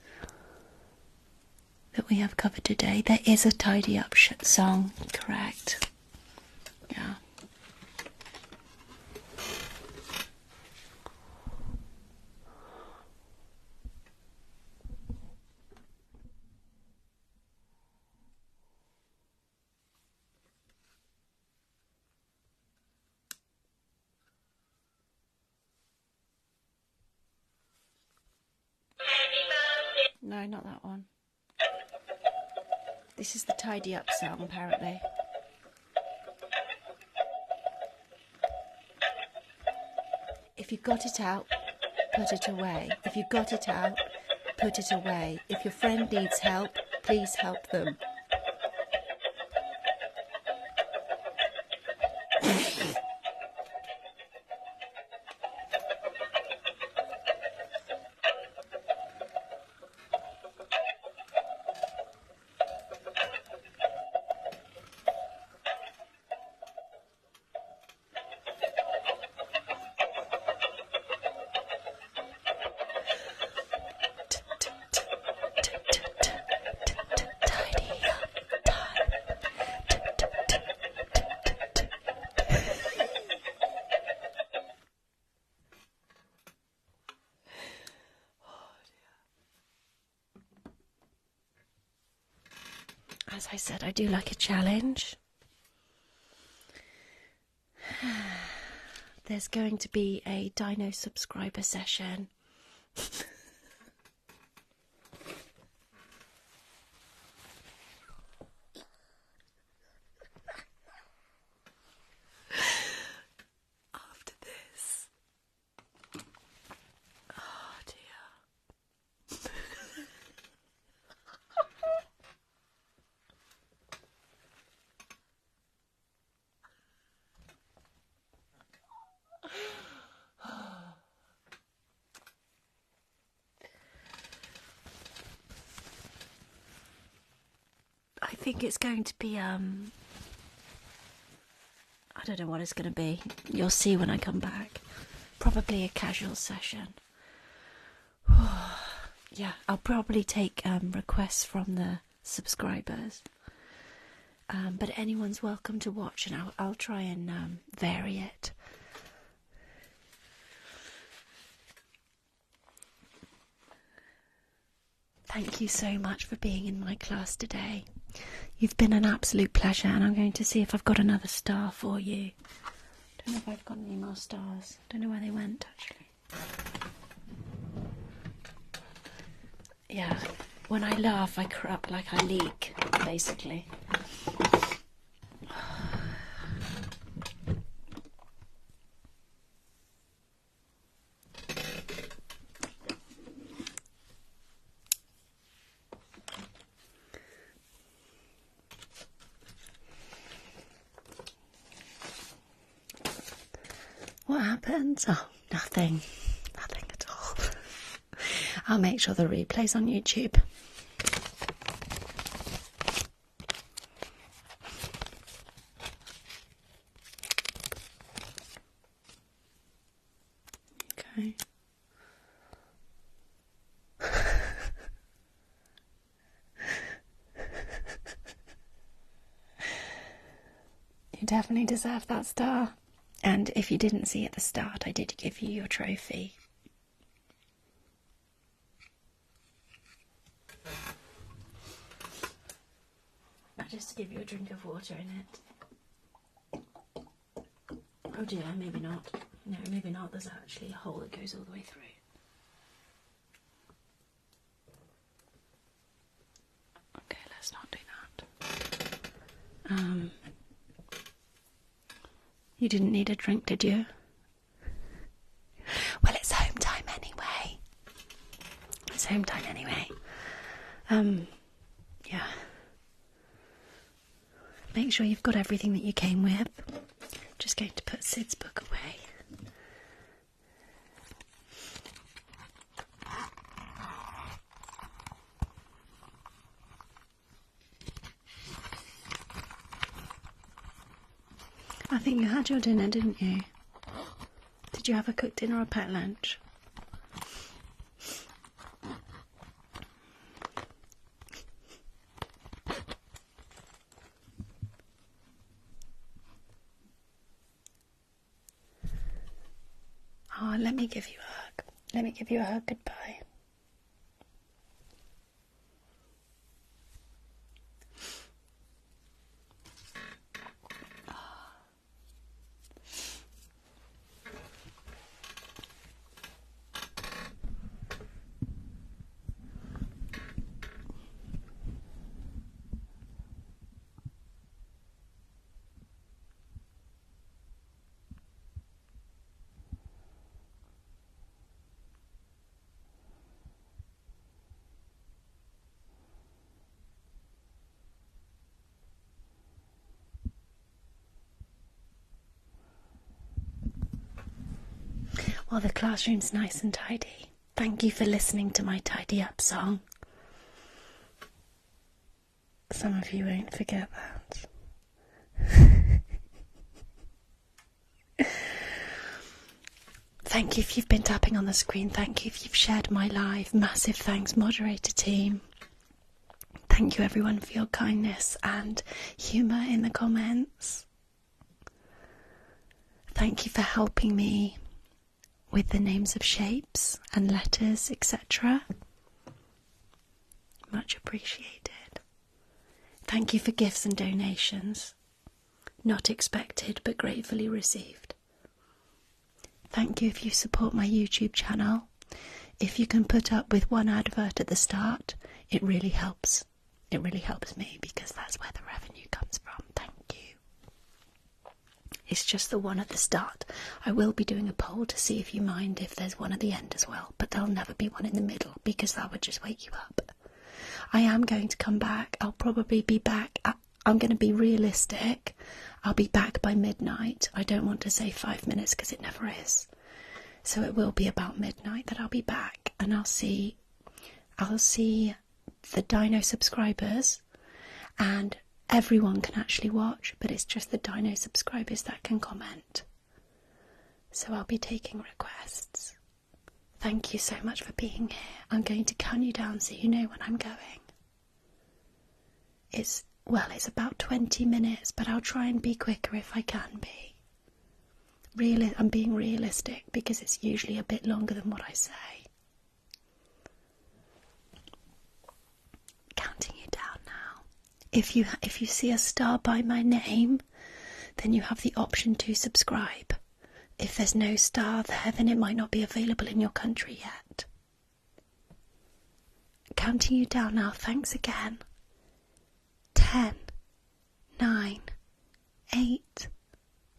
that we have covered today. There is a tidy up song, correct? Yeah. No, not that one. This is the tidy up song, apparently. If you got it out, put it away. If you got it out, put it away. If your friend needs help, please help them. As I said, I do like a challenge. There's going to be a Dino subscriber session. After this. Oh dear. I think it's going to be, I don't know what it's going to be. You'll see when I come back. Probably a casual session. Yeah, I'll probably take requests from the subscribers. But anyone's welcome to watch, and I'll try and vary it. Thank you so much for being in my class today. You've been an absolute pleasure, and I'm going to see if I've got another star for you. Don't know if I've got any more stars. Don't know where they went, actually. Yeah, when I laugh, I corrupt like I leak, basically. What happened? Oh, nothing. Nothing at all. I'll make sure the replay's on YouTube. Okay. You definitely deserve that star. And if you didn't see at the start, I did give you your trophy. Just to give you a drink of water in it. Oh dear, maybe not. No, maybe not. There's actually a hole that goes all the way through. Okay, let's not do that. You didn't need a drink, did you? Well, it's home time anyway. It's home time anyway. Yeah. Make sure you've got everything that you came with. Just going to put Sid's book away. I think you had your dinner, didn't you? Did you have a cooked dinner or a packed lunch? Oh, let me give you a hug. Let me give you a hug goodbye. Well, the classroom's nice and tidy. Thank you for listening to my tidy up song. Some of you won't forget that. Thank you if you've been tapping on the screen. Thank you if you've shared my live. Massive thanks, moderator team. Thank you everyone for your kindness and humour in the comments. Thank you for helping me with the names of shapes and letters, etc. Much appreciated. Thank you for gifts and donations. Not expected, but gratefully received. Thank you if you support my YouTube channel. If you can put up with one advert at the start, it really helps. It really helps me because that's where the revenue comes from. Thank you. It's just the one at the start. I will be doing a poll to see if you mind if there's one at the end as well, but there'll never be one in the middle because that would just wake you up. I am going to come back. I'll probably be back. I'm going to be realistic. I'll be back by midnight. I don't want to say 5 minutes because it never is. So it will be about midnight that I'll be back, and I'll see the Dino subscribers, and everyone can actually watch, but it's just the Dino subscribers that can comment. So I'll be taking requests. Thank you so much for being here. I'm going to count you down so you know when I'm going. It's about 20 minutes, but I'll try and be quicker if I can be. I'm being realistic because it's usually a bit longer than what I say. Counting you down now. If you see a star by my name, then you have the option to subscribe. If there's no star there, then it might not be available in your country yet. Counting you down now. Thanks again. 10, 9, 8,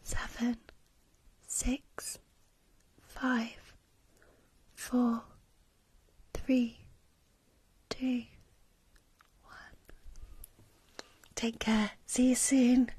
7, 6, 5, 4, 3, 2, 1. Take care. See you soon.